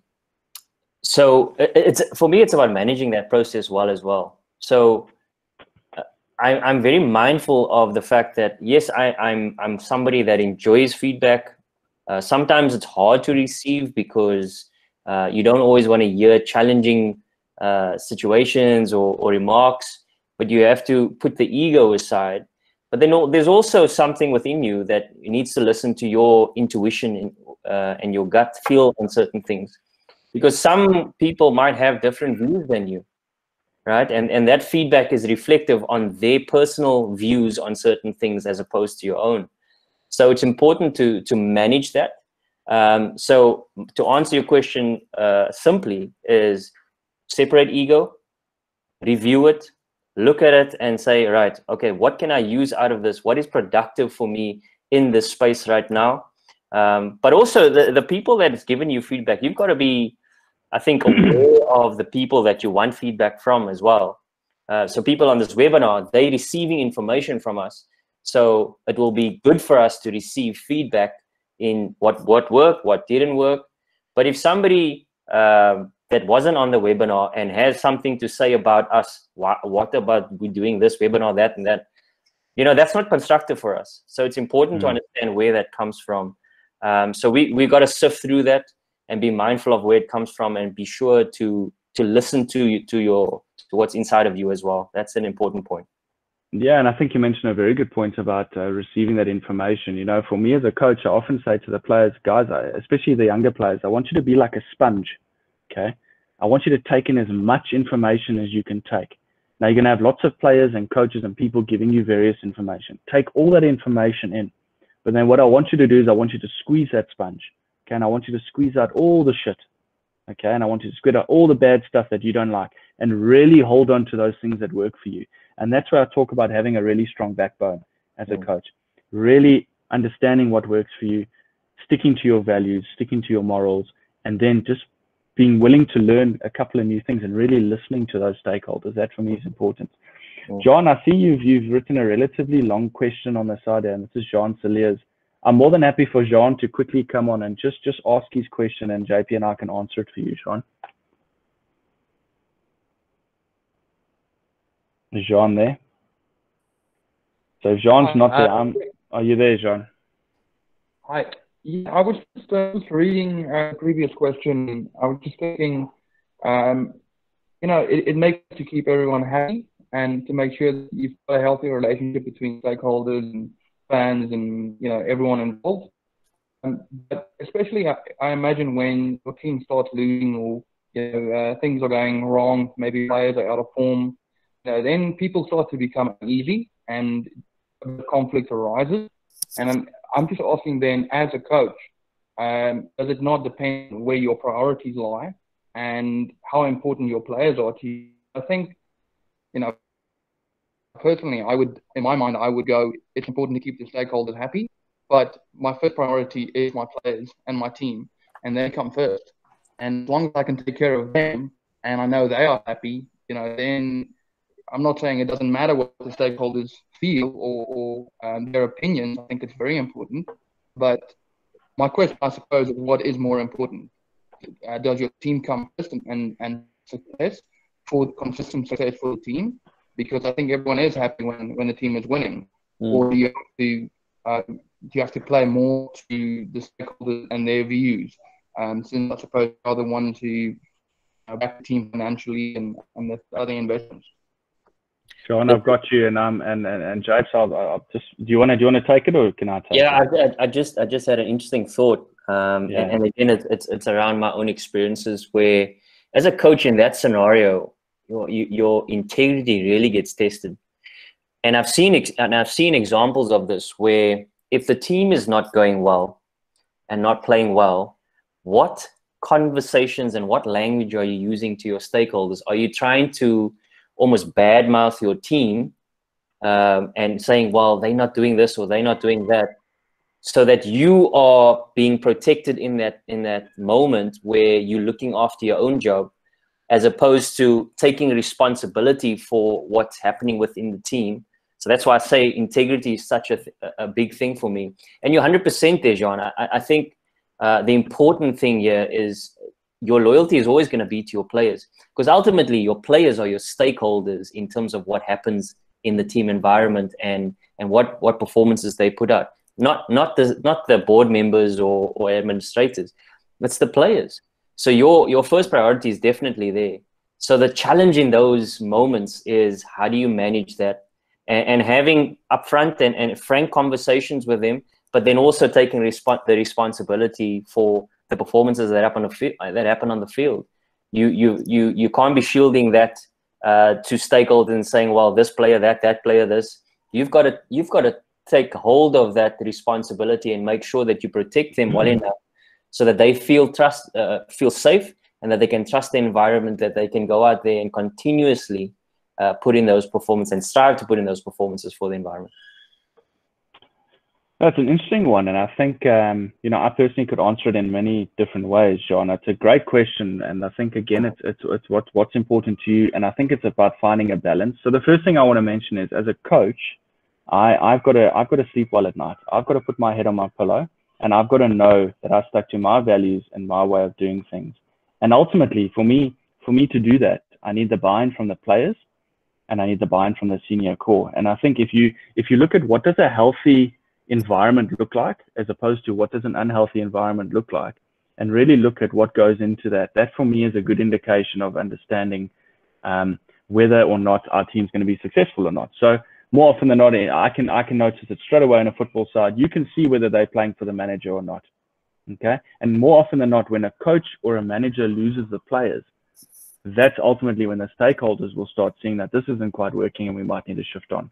for me, it's about managing that process well as well. So I'm very mindful of the fact that, yes, I'm somebody that enjoys feedback. Sometimes it's hard to receive because you don't always want to hear challenging situations or remarks, but you have to put the ego aside. But then there's also something within you that needs to listen to your intuition and your gut feel on certain things, because some people might have different views than you, right? And that feedback is reflective on their personal views on certain things as opposed to your own. So it's important to manage that. So to answer your question simply is separate ego, review it, look at it and say, right, okay, what can I use out of this? What is productive for me in this space right now? But also the people that has given you feedback, you've got to be, I think, aware of the people that you want feedback from as well. So people on this webinar, they're receiving information from us. So it will be good for us to receive feedback in what worked, what didn't work. But if somebody that wasn't on the webinar and has something to say about us, what about we doing this webinar, that and that, that's not constructive for us. So it's important to understand where that comes from. So we got to sift through that and be mindful of where it comes from, and be sure to listen to what's inside of you as well. That's an important point. Yeah, and I think you mentioned a very good point about receiving that information. For me as a coach, I often say to the players, guys, especially the younger players, I want you to be like a sponge, okay? I want you to take in as much information as you can take. Now, you're going to have lots of players and coaches and people giving you various information. Take all that information in. But then what I want you to do is I want you to squeeze that sponge, okay? And I want you to squeeze out all the shit, okay? And I want you to squeeze out all the bad stuff that you don't like and really hold on to those things that work for you. And that's where I talk about having a really strong backbone as a coach, really understanding what works for you, sticking to your values, sticking to your morals, and then just being willing to learn a couple of new things and really listening to those stakeholders. That for me is important. John, I see you've written a relatively long question on the side there, and this is Jean Saliers. I'm more than happy for Jean to quickly come on and just ask his question, and JP and I can answer it for you, Jean. Is Jean there? So if Jean's not there, are you there, Jean? Hi. Yeah, I was just reading a previous question. I was just thinking, it makes to keep everyone happy and to make sure that you've got a healthy relationship between stakeholders and fans and everyone involved. But especially, I imagine when your team starts losing or things are going wrong, maybe players are out of form. Then people start to become uneasy and conflict arises. And I'm just asking then, as a coach, does it not depend on where your priorities lie and how important your players are to you? I think, personally, I would, in my mind, I would go, it's important to keep the stakeholders happy, but my first priority is my players and my team, and they come first. And as long as I can take care of them and I know they are happy, then I'm not saying it doesn't matter what the stakeholders feel or their opinions. I think it's very important. But my question, I suppose, is what is more important? Does your team come first and success for consistent success for the team? Because I think everyone is happy when the team is winning. Or do you have to play more to the stakeholders and their views? Since I suppose you are the ones who back the team financially and the other investments. Sean, I've got you, and James, I'll just. Do you want to take it, or can I take it? Yeah, I just had an interesting thought, and again, it's around my own experiences where, as a coach in that scenario, your integrity really gets tested, and I've seen examples of this where if the team is not going well and not playing well, what conversations and what language are you using to your stakeholders? Are you trying to almost badmouth your team and saying, well, they're not doing this or they're not doing that, so that you are being protected in that moment where you're looking after your own job, as opposed to taking responsibility for what's happening within the team? So that's why I say integrity is such a big thing for me. And you're 100% there, John. I think the important thing here is your loyalty is always going to be to your players, because ultimately your players are your stakeholders in terms of what happens in the team environment and what performances they put out. Not the board members or administrators. It's the players. So your first priority is definitely there. So the challenge in those moments is, how do you manage that and having upfront and frank conversations with them, but then also taking the responsibility for the performances that happen on the field. You can't be shielding that to stakeholders and saying, well, this player that player this. You've got to take hold of that responsibility and make sure that you protect them well enough so that they feel safe, and that they can trust the environment, that they can go out there and continuously put in those performances and strive to put in those performances for the environment. That's an interesting one, and I think I personally could answer it in many different ways, John. It's a great question, and I think again it's what's important to you, and I think it's about finding a balance. So the first thing I want to mention is, as a coach, I've got to sleep well at night. I've got to put my head on my pillow, and I've got to know that I stuck to my values and my way of doing things. And ultimately, for me to do that, I need the buy-in from the players, and I need the buy-in from the senior core. And I think if you look at what does a healthy environment look like, as opposed to what does an unhealthy environment look like, and really look at what goes into that for me is a good indication of understanding whether or not our team's going to be successful or not. So more often than not, I can notice it straight away on a football side. You can see whether they're playing for the manager or not. Okay, and more often than not, when a coach or a manager loses the players, that's ultimately when the stakeholders will start seeing that this isn't quite working and we might need to shift on.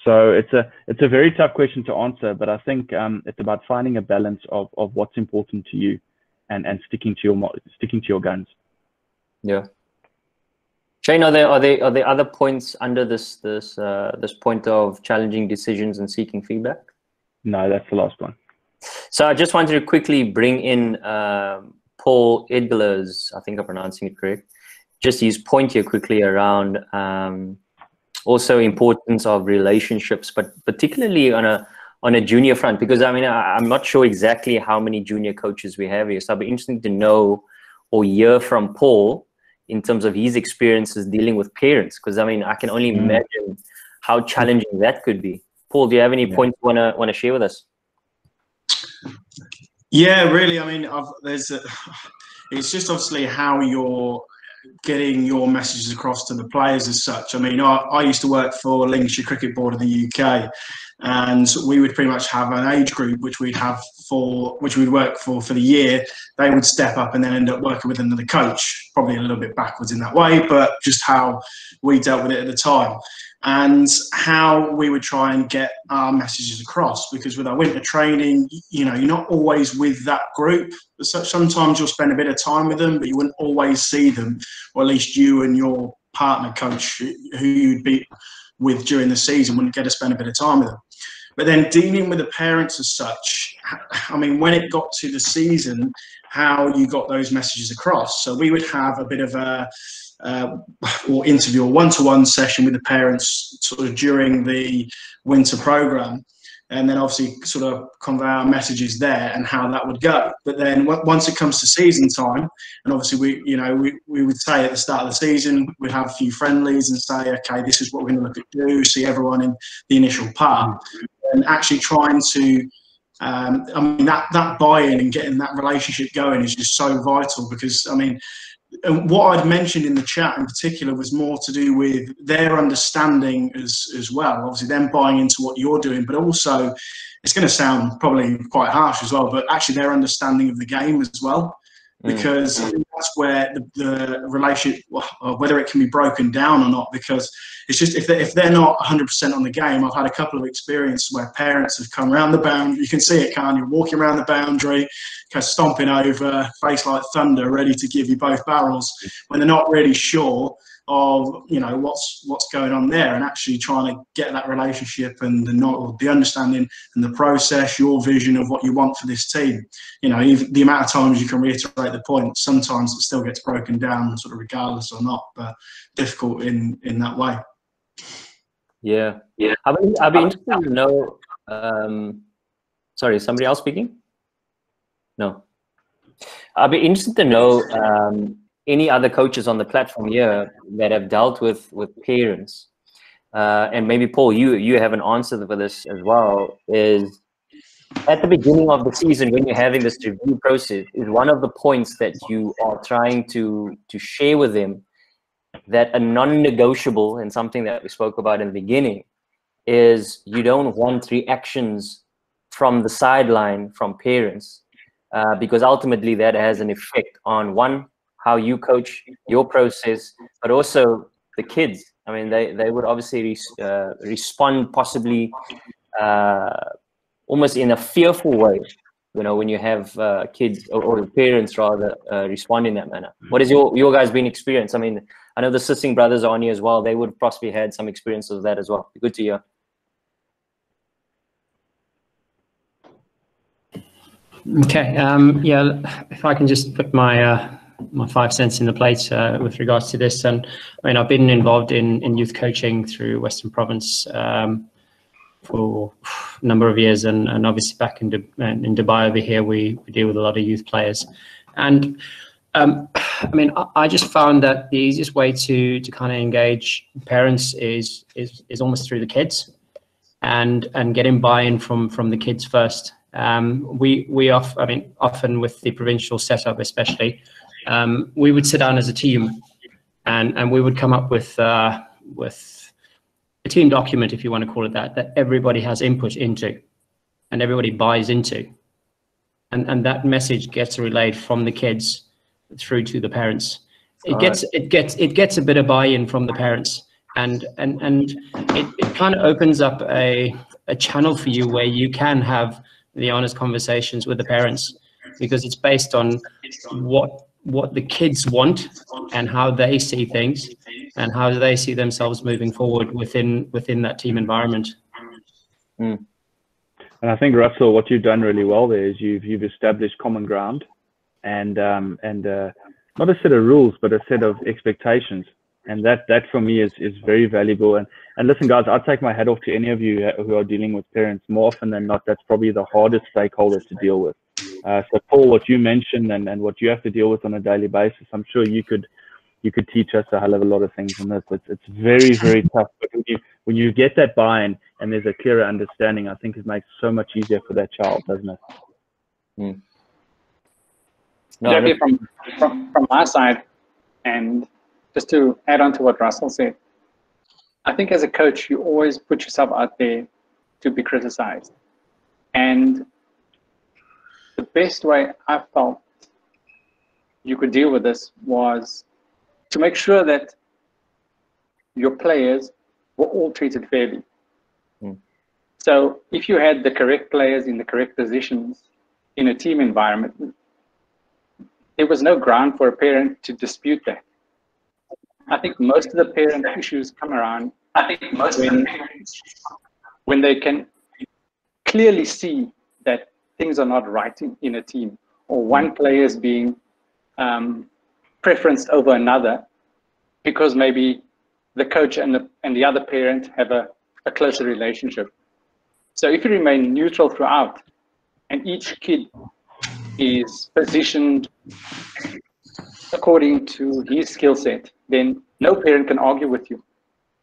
So it's a very tough question to answer, but I think it's about finding a balance of what's important to you and sticking to your guns. Yeah. Shane, are there other points under this point of challenging decisions and seeking feedback? No, that's the last one. So I just wanted to quickly bring in Paul Edgler's, I think I'm pronouncing it correct, just his point here quickly around also importance of relationships, but particularly on a junior front, because I'm not sure exactly how many junior coaches we have here. So it'd be interesting to know or hear from Paul in terms of his experiences dealing with parents, because I can only imagine how challenging that could be. Paul, do you have any points you want to share with us? Yeah, really. It's just obviously how you're getting your messages across to the players as such. I used to work for Lincolnshire Cricket Board in the UK, and we would pretty much have an age group which we'd work for the year. They would step up and then end up working with another coach, probably a little bit backwards in that way, but just how we dealt with it at the time. And how we would try and get our messages across, because with our winter training, you're not always with that group. Sometimes you'll spend a bit of time with them, but you wouldn't always see them, or at least you and your partner coach, who you'd be with during the season, wouldn't get to spend a bit of time with them. But then dealing with the parents as such, I mean, when it got to the season, how you got those messages across. So we would have a bit of a or interview, a one-to-one session with the parents sort of during the winter program, and then obviously sort of convey our messages there and how that would go. But then once it comes to season time, and obviously we would say at the start of the season, we'd have a few friendlies and say, okay, this is what we're going to look at do, see everyone in the initial part, and actually trying to I mean, that buy-in and getting that relationship going is just so vital, because, I mean, and what I'd mentioned in the chat in particular was more to do with their understanding as well. Obviously, them buying into what you're doing, but also, it's going to sound probably quite harsh as well, but actually their understanding of the game as well. Because that's where the relationship, whether it can be broken down or not, because it's just if they're not 100% on the game. I've had a couple of experiences where parents have come around the boundary. You can see it, can't you? Walking around the boundary, kind of stomping over, face like thunder, ready to give you both barrels, when they're not really sure of what's going on there, and actually trying to get that relationship and the understanding and the process, your vision of what you want for this team. Even the amount of times you can reiterate the point, sometimes it still gets broken down, sort of regardless or not, but difficult in that way. Yeah. I'd be interested to know. Sorry, somebody else speaking? No. I'd be interested to know any other coaches on the platform here that have dealt with parents, and maybe Paul, you have an answer for this as well. Is at the beginning of the season, when you're having this review process, is one of the points that you are trying to share with them that a non-negotiable, and something that we spoke about in the beginning, is you don't want reactions from the sideline from parents, because ultimately that has an effect on how you coach your process, but also the kids. I mean, they would obviously respond possibly almost in a fearful way, when you have kids or parents rather respond in that manner. What is your guys' been experience? I mean, I know the Sissing brothers are on here as well. They would have possibly had some experience of that as well. Good to hear. Okay. Yeah, if I can just put my 5 cents in the plate with regards to this. And I mean, I've been involved in youth coaching through Western Province for a number of years, and obviously back in Dubai over here, we deal with a lot of youth players. And I mean, I just found that the easiest way to kind of engage parents is almost through the kids, and getting buy-in from the kids first. Often with the provincial setup, especially, we would sit down as a team, and we would come up with a team document, if you want to call it that everybody has input into, and everybody buys into, and that message gets relayed from the kids through to the parents. It gets a bit of buy-in from the parents, and it kind of opens up a channel for you where you can have the honest conversations with the parents, because it's based on what the kids want and how they see things and how they see themselves moving forward within that team environment. And I think, Russell, what you've done really well there is you've established common ground and not a set of rules, but a set of expectations. And that for me is very valuable. And listen, guys, I'll take my hat off to any of you who are dealing with parents. More often than not, that's probably the hardest stakeholder to deal with. So Paul, what you mentioned and what you have to deal with on a daily basis, I'm sure you could teach us a hell of a lot of things on this. It's very, very tough. But when you get that buy-in and there's a clearer understanding, I think it makes it so much easier for that child, doesn't it? Definitely from my side, and just to add on to what Russell said, I think as a coach, you always put yourself out there to be criticized. And the best way I felt you could deal with this was to make sure that your players were all treated fairly. So if you had the correct players in the correct positions in a team environment, there was no ground for a parent to dispute that. I think most of the parent issues come around I think most when they can clearly see that things are not right in a team, or one player is being preferenced over another because maybe the coach and the other parent have a closer relationship. So if you remain neutral throughout, and each kid is positioned according to his skill set, then no parent can argue with you,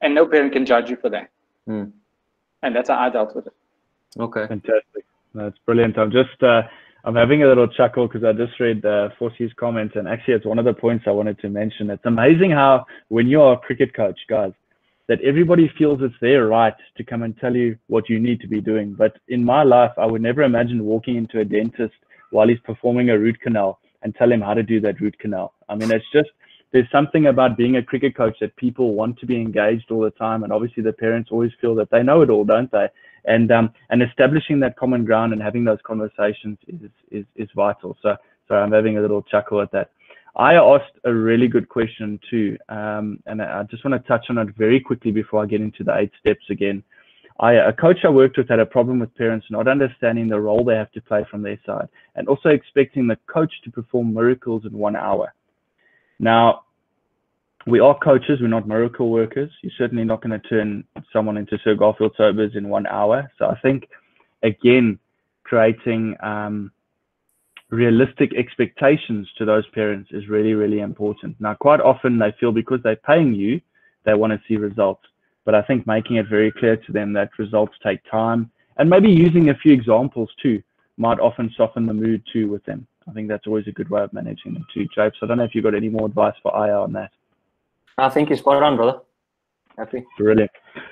and no parent can judge you for that. And that's how I dealt with it. Okay. Fantastic. That's brilliant. I'm having a little chuckle because I just read Forsy's comment, and actually it's one of the points I wanted to mention. It's amazing how when you're a cricket coach, guys, that everybody feels it's their right to come and tell you what you need to be doing. But in my life, I would never imagine walking into a dentist while he's performing a root canal and tell him how to do that root canal. I mean, it's just, there's something about being a cricket coach that people want to be engaged all the time. And obviously the parents always feel that they know it all, don't they? And establishing that common ground and having those conversations is vital. So I'm having a little chuckle at that. I asked a really good question too, and I just want to touch on it very quickly before I get into the 8 steps again. A coach I worked with had a problem with parents not understanding the role they have to play from their side, and also expecting the coach to perform miracles in 1 hour. Now, we are coaches, we're not miracle workers. You're certainly not going to turn someone into Sir Garfield Sobers in 1 hour. So I think, again, creating realistic expectations to those parents is really, really important. Now, quite often they feel because they're paying you, they want to see results. But I think making it very clear to them that results take time, and maybe using a few examples too, might often soften the mood too with them. I think that's always a good way of managing them too, Japes. I don't know if you've got any more advice for Aya on that. I think you're spot on, brother. Happy. Brilliant.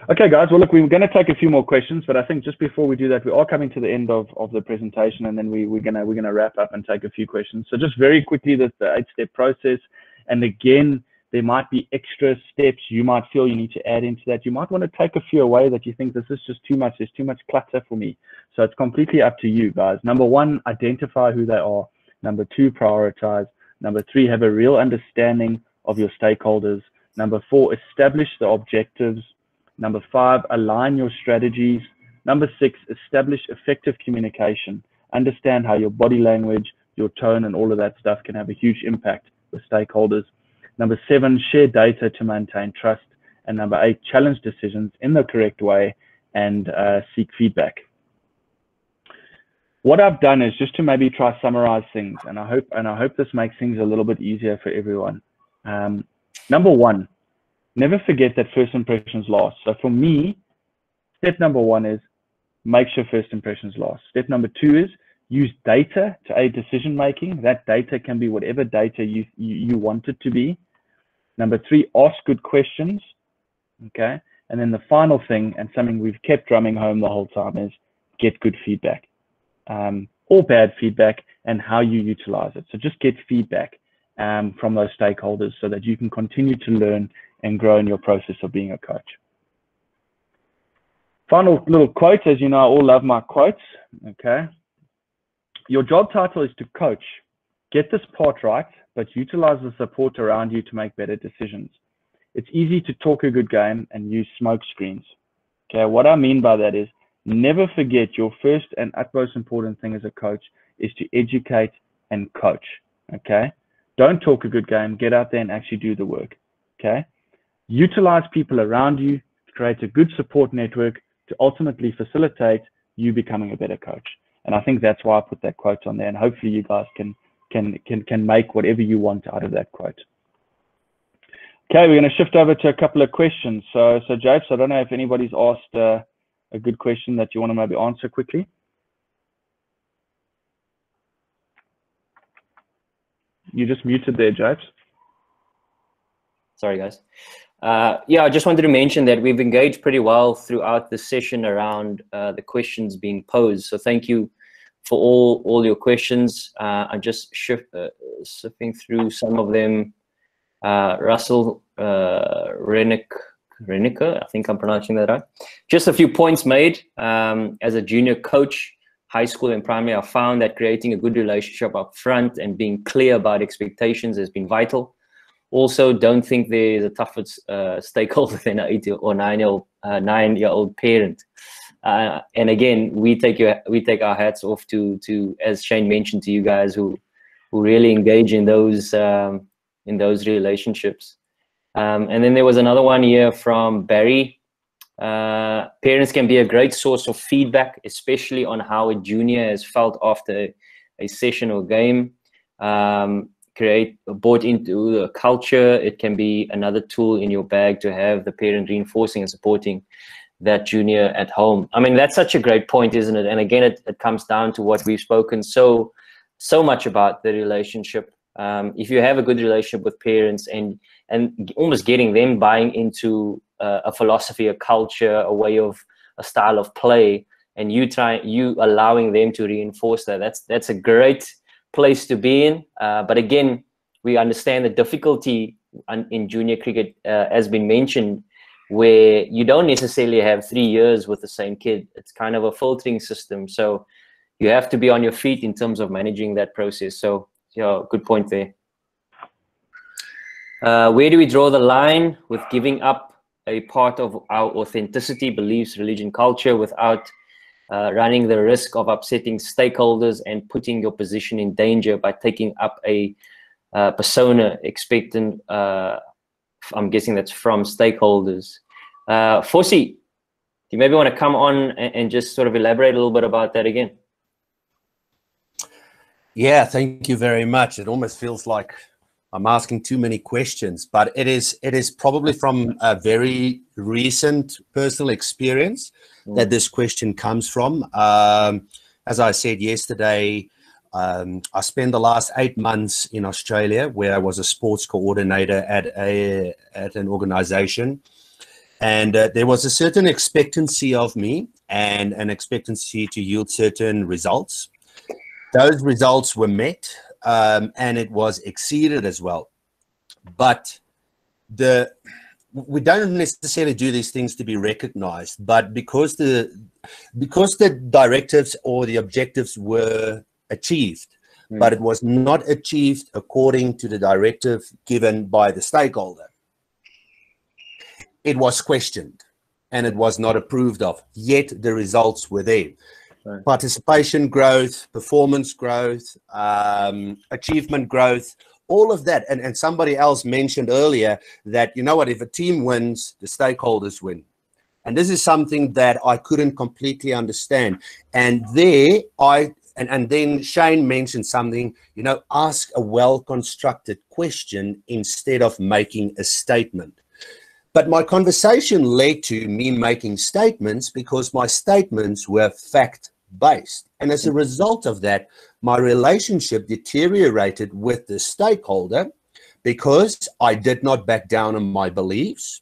Okay, guys. Well, look, we're going to take a few more questions, but I think just before we do that, we are coming to the end of the presentation, and then we're gonna wrap up and take a few questions. So just very quickly, the 8-step process, and again, there might be extra steps you might feel you need to add into that. You might want to take a few away that you think this is just too much. There's too much clutter for me. So it's completely up to you, guys. Number 1, identify who they are. Number 2, prioritize. Number 3, have a real understanding of your stakeholders. Number 4, establish the objectives. Number 5, align your strategies. Number 6, establish effective communication. Understand how your body language, your tone, and all of that stuff can have a huge impact with stakeholders. Number 7, share data to maintain trust. And number 8, challenge decisions in the correct way and seek feedback. What I've done is just to maybe try to summarize things, and I hope this makes things a little bit easier for everyone. Number 1, never forget that first impressions last. So for me, step number 1 is make sure first impressions last. Step number 2 is use data to aid decision making. That data can be whatever data you want it to be. Number 3, ask good questions. Okay. And then the final thing, and something we've kept drumming home the whole time, is get good feedback, or bad feedback, and how you utilize it. So just get feedback from those stakeholders so that you can continue to learn and grow in your process of being a coach. Final little quote, as you know, I all love my quotes. Okay. Your job title is to coach. Get this part right, but utilize the support around you to make better decisions. It's easy to talk a good game and use smoke screens. Okay, what I mean by that is never forget your first and utmost important thing as a coach is to educate and coach. Okay, don't talk a good game, get out there and actually do the work. Okay, utilize people around you to create a good support network to ultimately facilitate you becoming a better coach. And I think that's why I put that quote on there, and hopefully you guys can make whatever you want out of that quote. Okay, we're going to shift over to a couple of questions. So Japes, I don't know if anybody's asked a good question that you want to maybe answer quickly. You just muted there, Japes. Sorry, guys. Yeah, I just wanted to mention that we've engaged pretty well throughout the session around the questions being posed. So thank you for all your questions. I'm just sifting through some of them. Russell Renick, I think I'm pronouncing that right. Just a few points made. As a junior coach, high school and primary, I found that creating a good relationship up front and being clear about expectations has been vital. also don't think there's a tougher stakeholder than an 8 or 9-year-old parent. And again, we take our hats off to as Shane mentioned, to you guys who really engage in those relationships. And then there was another one here from Barry. Parents can be a great source of feedback, especially on how a junior has felt after a session or game. Bought into the culture. It can be another tool in your bag to have the parent reinforcing and supporting that junior at home. I mean, that's such a great point, isn't it? And again, it comes down to what we've spoken so much about, the relationship. If you have a good relationship with parents and almost getting them buying into a philosophy, a culture, a style of play, and you allowing them to reinforce that's a great place to be in. But again, we understand the difficulty in junior cricket, has been mentioned, where you don't necessarily have 3 years with the same kid. It's kind of a filtering system. So you have to be on your feet in terms of managing that process. So yeah, good point there. Where do we draw the line with giving up a part of our authenticity, beliefs, religion, culture without running the risk of upsetting stakeholders and putting your position in danger by taking up a persona expectant? I'm guessing that's from stakeholders. Fosi, do you maybe want to come on and just sort of elaborate a little bit about that again? Yeah, thank you very much. It almost feels like I'm asking too many questions, but it is probably from a very recent personal experience that this question comes from. As I said yesterday, I spent the last 8 months in Australia, where I was a sports coordinator at an organization, and there was a certain expectancy of me and an expectancy to yield certain results. Those results were met, and it was exceeded as well. But we don't necessarily do these things to be recognized, but because the directives or the objectives were achieved, but it was not achieved according to the directive given by the stakeholder. It was questioned and it was not approved of, yet the results were there. Right. Participation growth, performance growth, achievement growth, all of that. And somebody else mentioned earlier that, you know what, if a team wins, the stakeholders win. And this is something that I couldn't completely understand. And then Shane mentioned something, you know, ask a well-constructed question instead of making a statement. But my conversation led to me making statements because my statements were fact-based. And as a result of that, my relationship deteriorated with the stakeholder because I did not back down on my beliefs.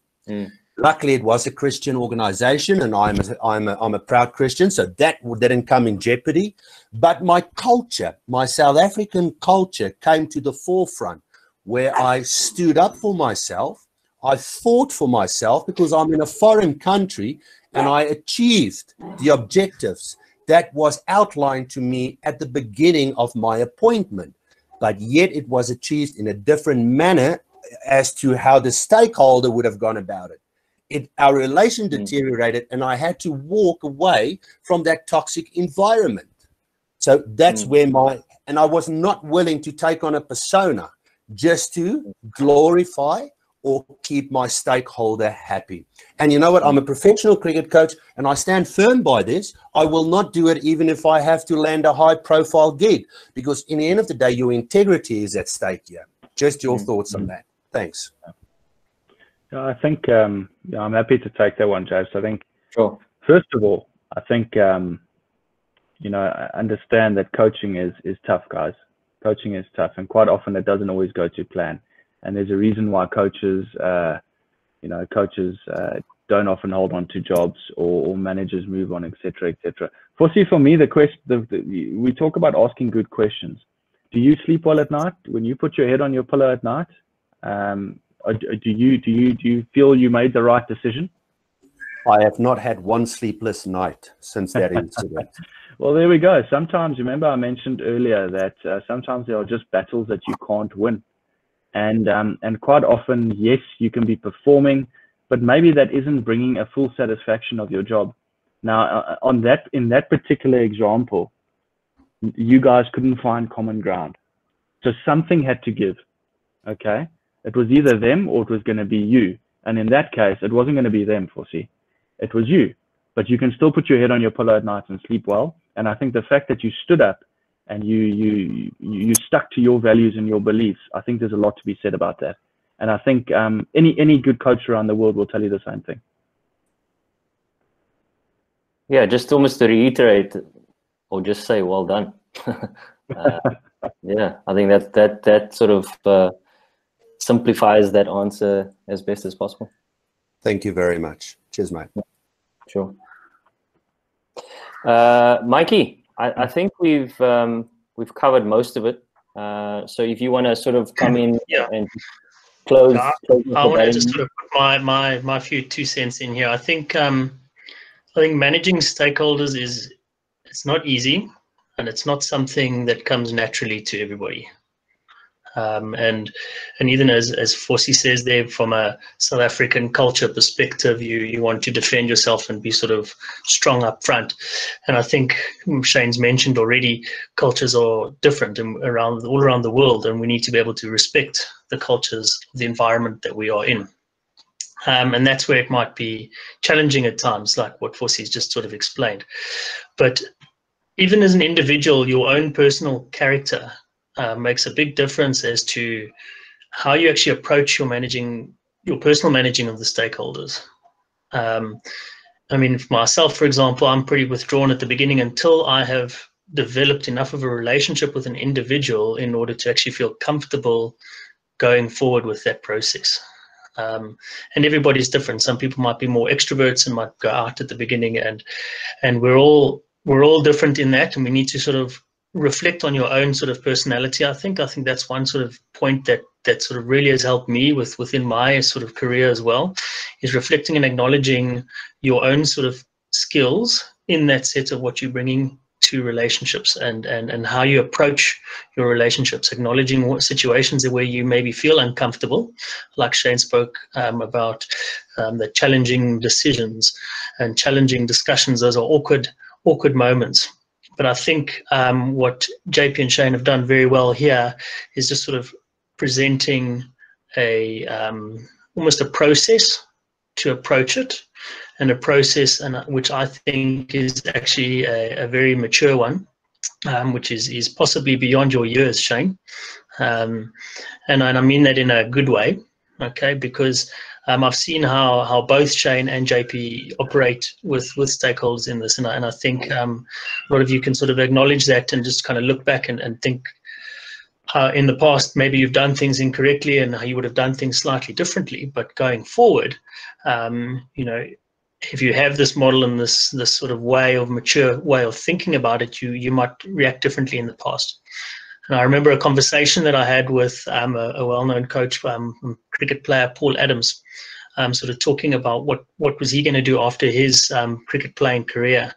Luckily, it was a Christian organization, and I'm a proud Christian, so that didn't come in jeopardy. But my culture, my South African culture, came to the forefront, where I stood up for myself. I fought for myself because I'm in a foreign country, and I achieved the objectives that was outlined to me at the beginning of my appointment. But yet it was achieved in a different manner as to how the stakeholder would have gone about it. Our relation deteriorated, and I had to walk away from that toxic environment. So that's where and I was not willing to take on a persona just to glorify or keep my stakeholder happy. And you know what? I'm a professional cricket coach, and I stand firm by this. I will not do it even if I have to land a high-profile gig, because in the end of the day, your integrity is at stake here. Just your thoughts on that. Thanks. I think I'm happy to take that one, James. I think, sure. First of all, I think you know, I understand that coaching is tough, guys. Coaching is tough, and quite often it doesn't always go to plan. And there's a reason why coaches don't often hold on to jobs, or managers move on, etc., etc. For me, we talk about asking good questions. Do you sleep well at night? When you put your head on your pillow at night, do you feel you made the right decision? I have not had one sleepless night since that incident. Well, there we go. Sometimes, remember I mentioned earlier that sometimes there are just battles that you can't win. And quite often, yes, you can be performing, but maybe that isn't bringing a full satisfaction of your job. Now, in that particular example, you guys couldn't find common ground. So something had to give, okay? It was either them or it was going to be you. And in that case, it wasn't going to be them, Fossey. It was you. But you can still put your head on your pillow at night and sleep well. And I think the fact that you stood up and you stuck to your values and your beliefs, I think there's a lot to be said about that. And I think any good coach around the world will tell you the same thing. Yeah, just almost to reiterate, or just say, well done. Yeah, I think that sort of simplifies that answer as best as possible. Thank you very much. Cheers, mate. Sure. Mikey, I think we've covered most of it. So if you want to sort of come in and close. I want to just sort of put my few 2 cents in here. I think managing stakeholders it's not easy, and it's not something that comes naturally to everybody. And even as Fossey says there, from a South African culture perspective, you want to defend yourself and be sort of strong up front. And I think Shane's mentioned already, cultures are different all around the world, and we need to be able to respect the cultures of the environment that we are in. And that's where it might be challenging at times, like what Fossey's just sort of explained. But even as an individual, your own personal character makes a big difference as to how you actually approach your personal managing of the stakeholders. I mean, for myself, for example, I'm pretty withdrawn at the beginning until I have developed enough of a relationship with an individual in order to actually feel comfortable going forward with that process. And everybody's different. Some people might be more extroverts and might go out at the beginning, and we're all different in that, and we need to sort of reflect on your own sort of personality. I think that's one sort of point that sort of really has helped me within my sort of career as well, is reflecting and acknowledging your own sort of skills in that set of what you're bringing to relationships, and how you approach your relationships, acknowledging what situations where you maybe feel uncomfortable, like Shane spoke about, the challenging decisions and challenging discussions. Those are awkward moments. But I think what JP and Shane have done very well here is just sort of presenting almost a process to approach it, and a process which I think is actually a very mature one, which is possibly beyond your years, Shane. And I mean that in a good way, okay, because I've seen how both Shane and JP operate with stakeholders in this, and I think a lot of you can sort of acknowledge that and just kind of look back and think how in the past maybe you've done things incorrectly and how you would have done things slightly differently. But going forward, if you have this model and this sort of mature way of thinking about it, you might react differently in the past. And I remember a conversation that I had with a well-known coach, cricket player Paul Adams, sort of talking about what was he going to do after his cricket playing career.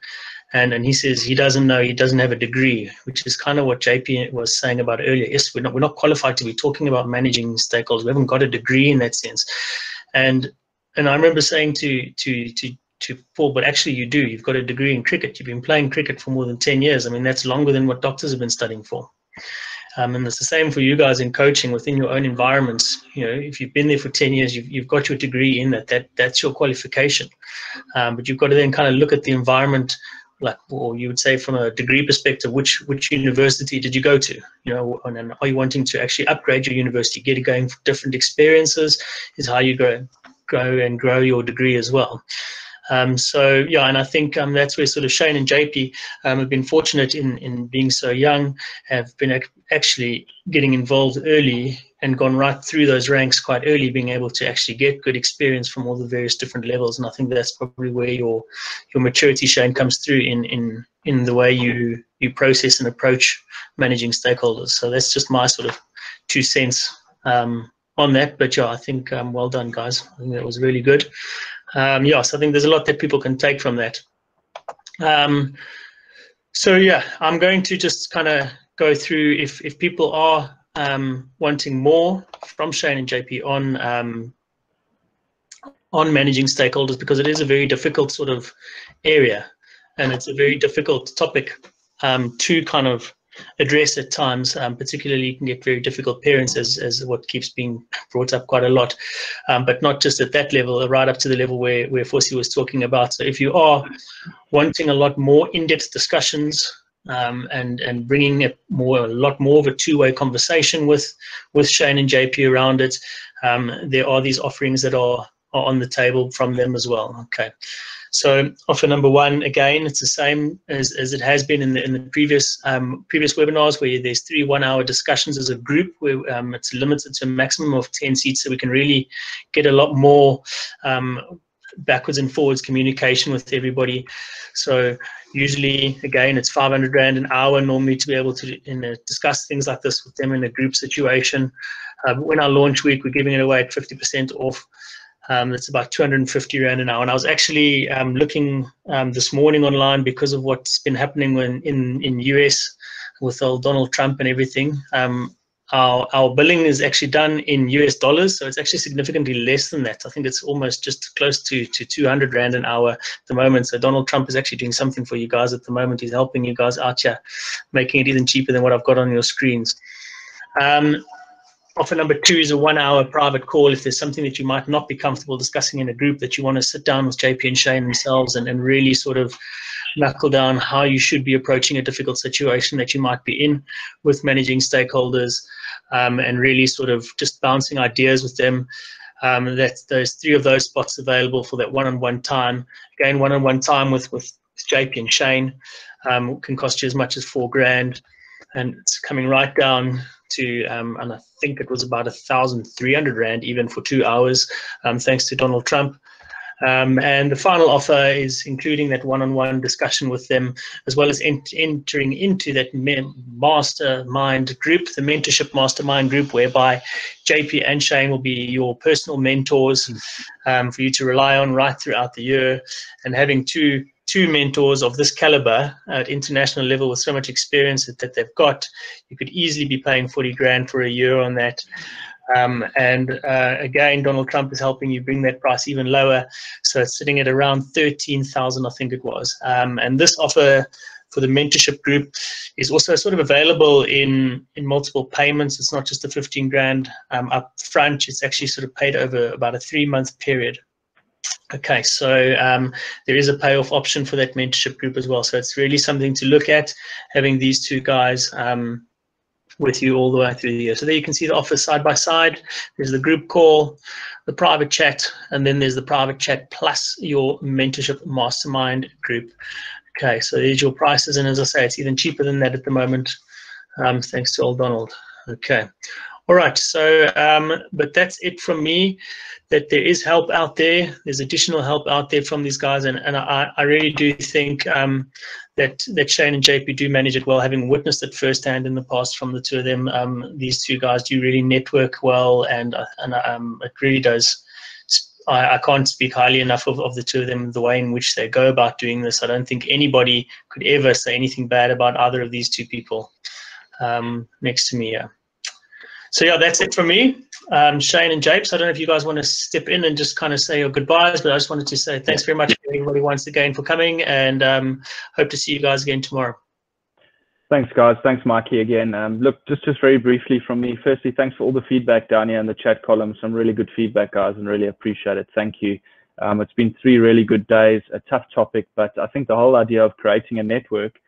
And he says he doesn't know, he doesn't have a degree, which is kind of what JP was saying about earlier. Yes, we're not qualified to be talking about managing stakeholders. We haven't got a degree in that sense. And I remember saying to Paul, but actually you do. You've got a degree in cricket. You've been playing cricket for more than 10 years. I mean, that's longer than what doctors have been studying for. And it's the same for you guys in coaching within your own environments. If you've been there for 10 years, you've got your degree in that's your qualification. But you've got to then kind of look at the environment, or you would say from a degree perspective, which university did you go to? And are you wanting to actually upgrade your university, get it going for different experiences, is how you grow your degree as well. And I think that's where sort of Shane and JP have been fortunate in being so young, have been actually getting involved early and gone right through those ranks quite early, being able to actually get good experience from all the various different levels. And I think that's probably where your maturity, Shane, comes through in the way you process and approach managing stakeholders. So that's just my sort of 2 cents on that. But I think well done, guys. I think that was really good. So I think there's a lot that people can take from that. I'm going to just kind of go through if people are wanting more from Shane and JP on managing stakeholders, because it is a very difficult sort of area, and it's a very difficult topic to kind of address at times. Particularly, you can get very difficult parents, as what keeps being brought up quite a lot, but not just at that level, right up to the level where Fosi was talking about. So if you are wanting a lot more in-depth discussions and bringing a lot more of a two-way conversation with Shane and JP around it, there are these offerings that are on the table from them as well. Okay, so offer number one, again, it's the same as it has been in the previous webinars, where there's 3 1-hour discussions as a group, where it's limited to a maximum of 10 seats, so we can really get a lot more backwards and forwards communication with everybody. So usually, again, it's 500 Rand an hour normally to be able to discuss things like this with them in a group situation. When our launch week, we're giving it away at 50% off. That's about 250 Rand an hour. And I was actually looking this morning online, because of what's been happening in US with old Donald Trump and everything. Our billing is actually done in US dollars, so it's actually significantly less than that. I think it's almost just close to 200 Rand an hour at the moment. So Donald Trump is actually doing something for you guys at the moment. He's helping you guys out here, making it even cheaper than what I've got on your screens. Offer number 2 is a 1-hour private call. If there's something that you might not be comfortable discussing in a group, that you want to sit down with JP and Shane themselves and really sort of knuckle down how you should be approaching a difficult situation that you might be in with managing stakeholders, and really sort of just bouncing ideas with them. There's 3 of those spots available for that one-on-one time. Again, one-on-one time with JP and Shane can cost you as much as 4 grand, and it's coming right down to, and I think it was about 1,300 Rand even for 2 hours, thanks to Donald Trump. And the final offer is including that one-on-one discussion with them, as well as entering into that mastermind group, the mentorship mastermind group, whereby JP and Shane will be your personal mentors for you to rely on right throughout the year. And having two mentors of this caliber at international level with so much experience that they've got, you could easily be paying 40 grand for a year on that. Again, Donald Trump is helping you bring that price even lower, so it's sitting at around 13,000, I think it was. And this offer for the mentorship group is also sort of available in multiple payments. It's not just the 15 grand up front. It's actually sort of paid over about a 3-month period. Okay, so there is a payoff option for that mentorship group as well. So it's really something to look at, having these 2 guys with you all the way through the year. So there you can see the offers side by side. There's the group call, the private chat, and then there's the private chat plus your mentorship mastermind group. Okay, so there's your prices, and as I say, it's even cheaper than that at the moment, thanks to old Donald. Okay. All right, so, but that's it from me, that there is help out there. There's additional help out there from these guys, and I really do think that Shane and JP do manage it well, having witnessed it firsthand in the past from the 2 of them. These 2 guys do really network well, and it really does. I can't speak highly enough of the 2 of them, the way in which they go about doing this. I don't think anybody could ever say anything bad about either of these 2 people next to me. Yeah. So yeah, that's it from me. Shane and Japes, I don't know if you guys want to step in and just kind of say your goodbyes, but I just wanted to say thanks very much to everybody once again for coming, and hope to see you guys again tomorrow. Thanks, guys. Thanks, Mikey, again. Look, just very briefly from me. Firstly, thanks for all the feedback down here in the chat column. Some really good feedback, guys, and really appreciate it. Thank you. It's been 3 really good days, a tough topic, but I think the whole idea of creating a network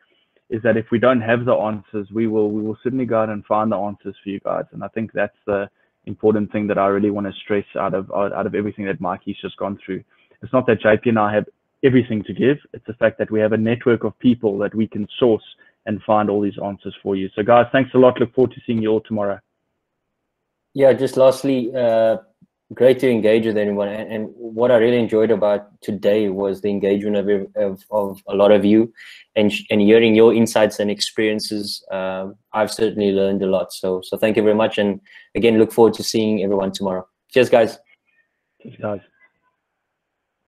is that if we don't have the answers, we will certainly go out and find the answers for you guys. And I think that's the important thing that I really want to stress out of everything that Mikey's just gone through. It's not that JP and I have everything to give. It's the fact that we have a network of people that we can source and find all these answers for you. So guys, thanks a lot. Look forward to seeing you all tomorrow. Yeah, just lastly, great to engage with anyone. And what I really enjoyed about today was the engagement of a lot of you, and hearing your insights and experiences. I've certainly learned a lot. So thank you very much. And again, look forward to seeing everyone tomorrow. Cheers, guys. Cheers, guys.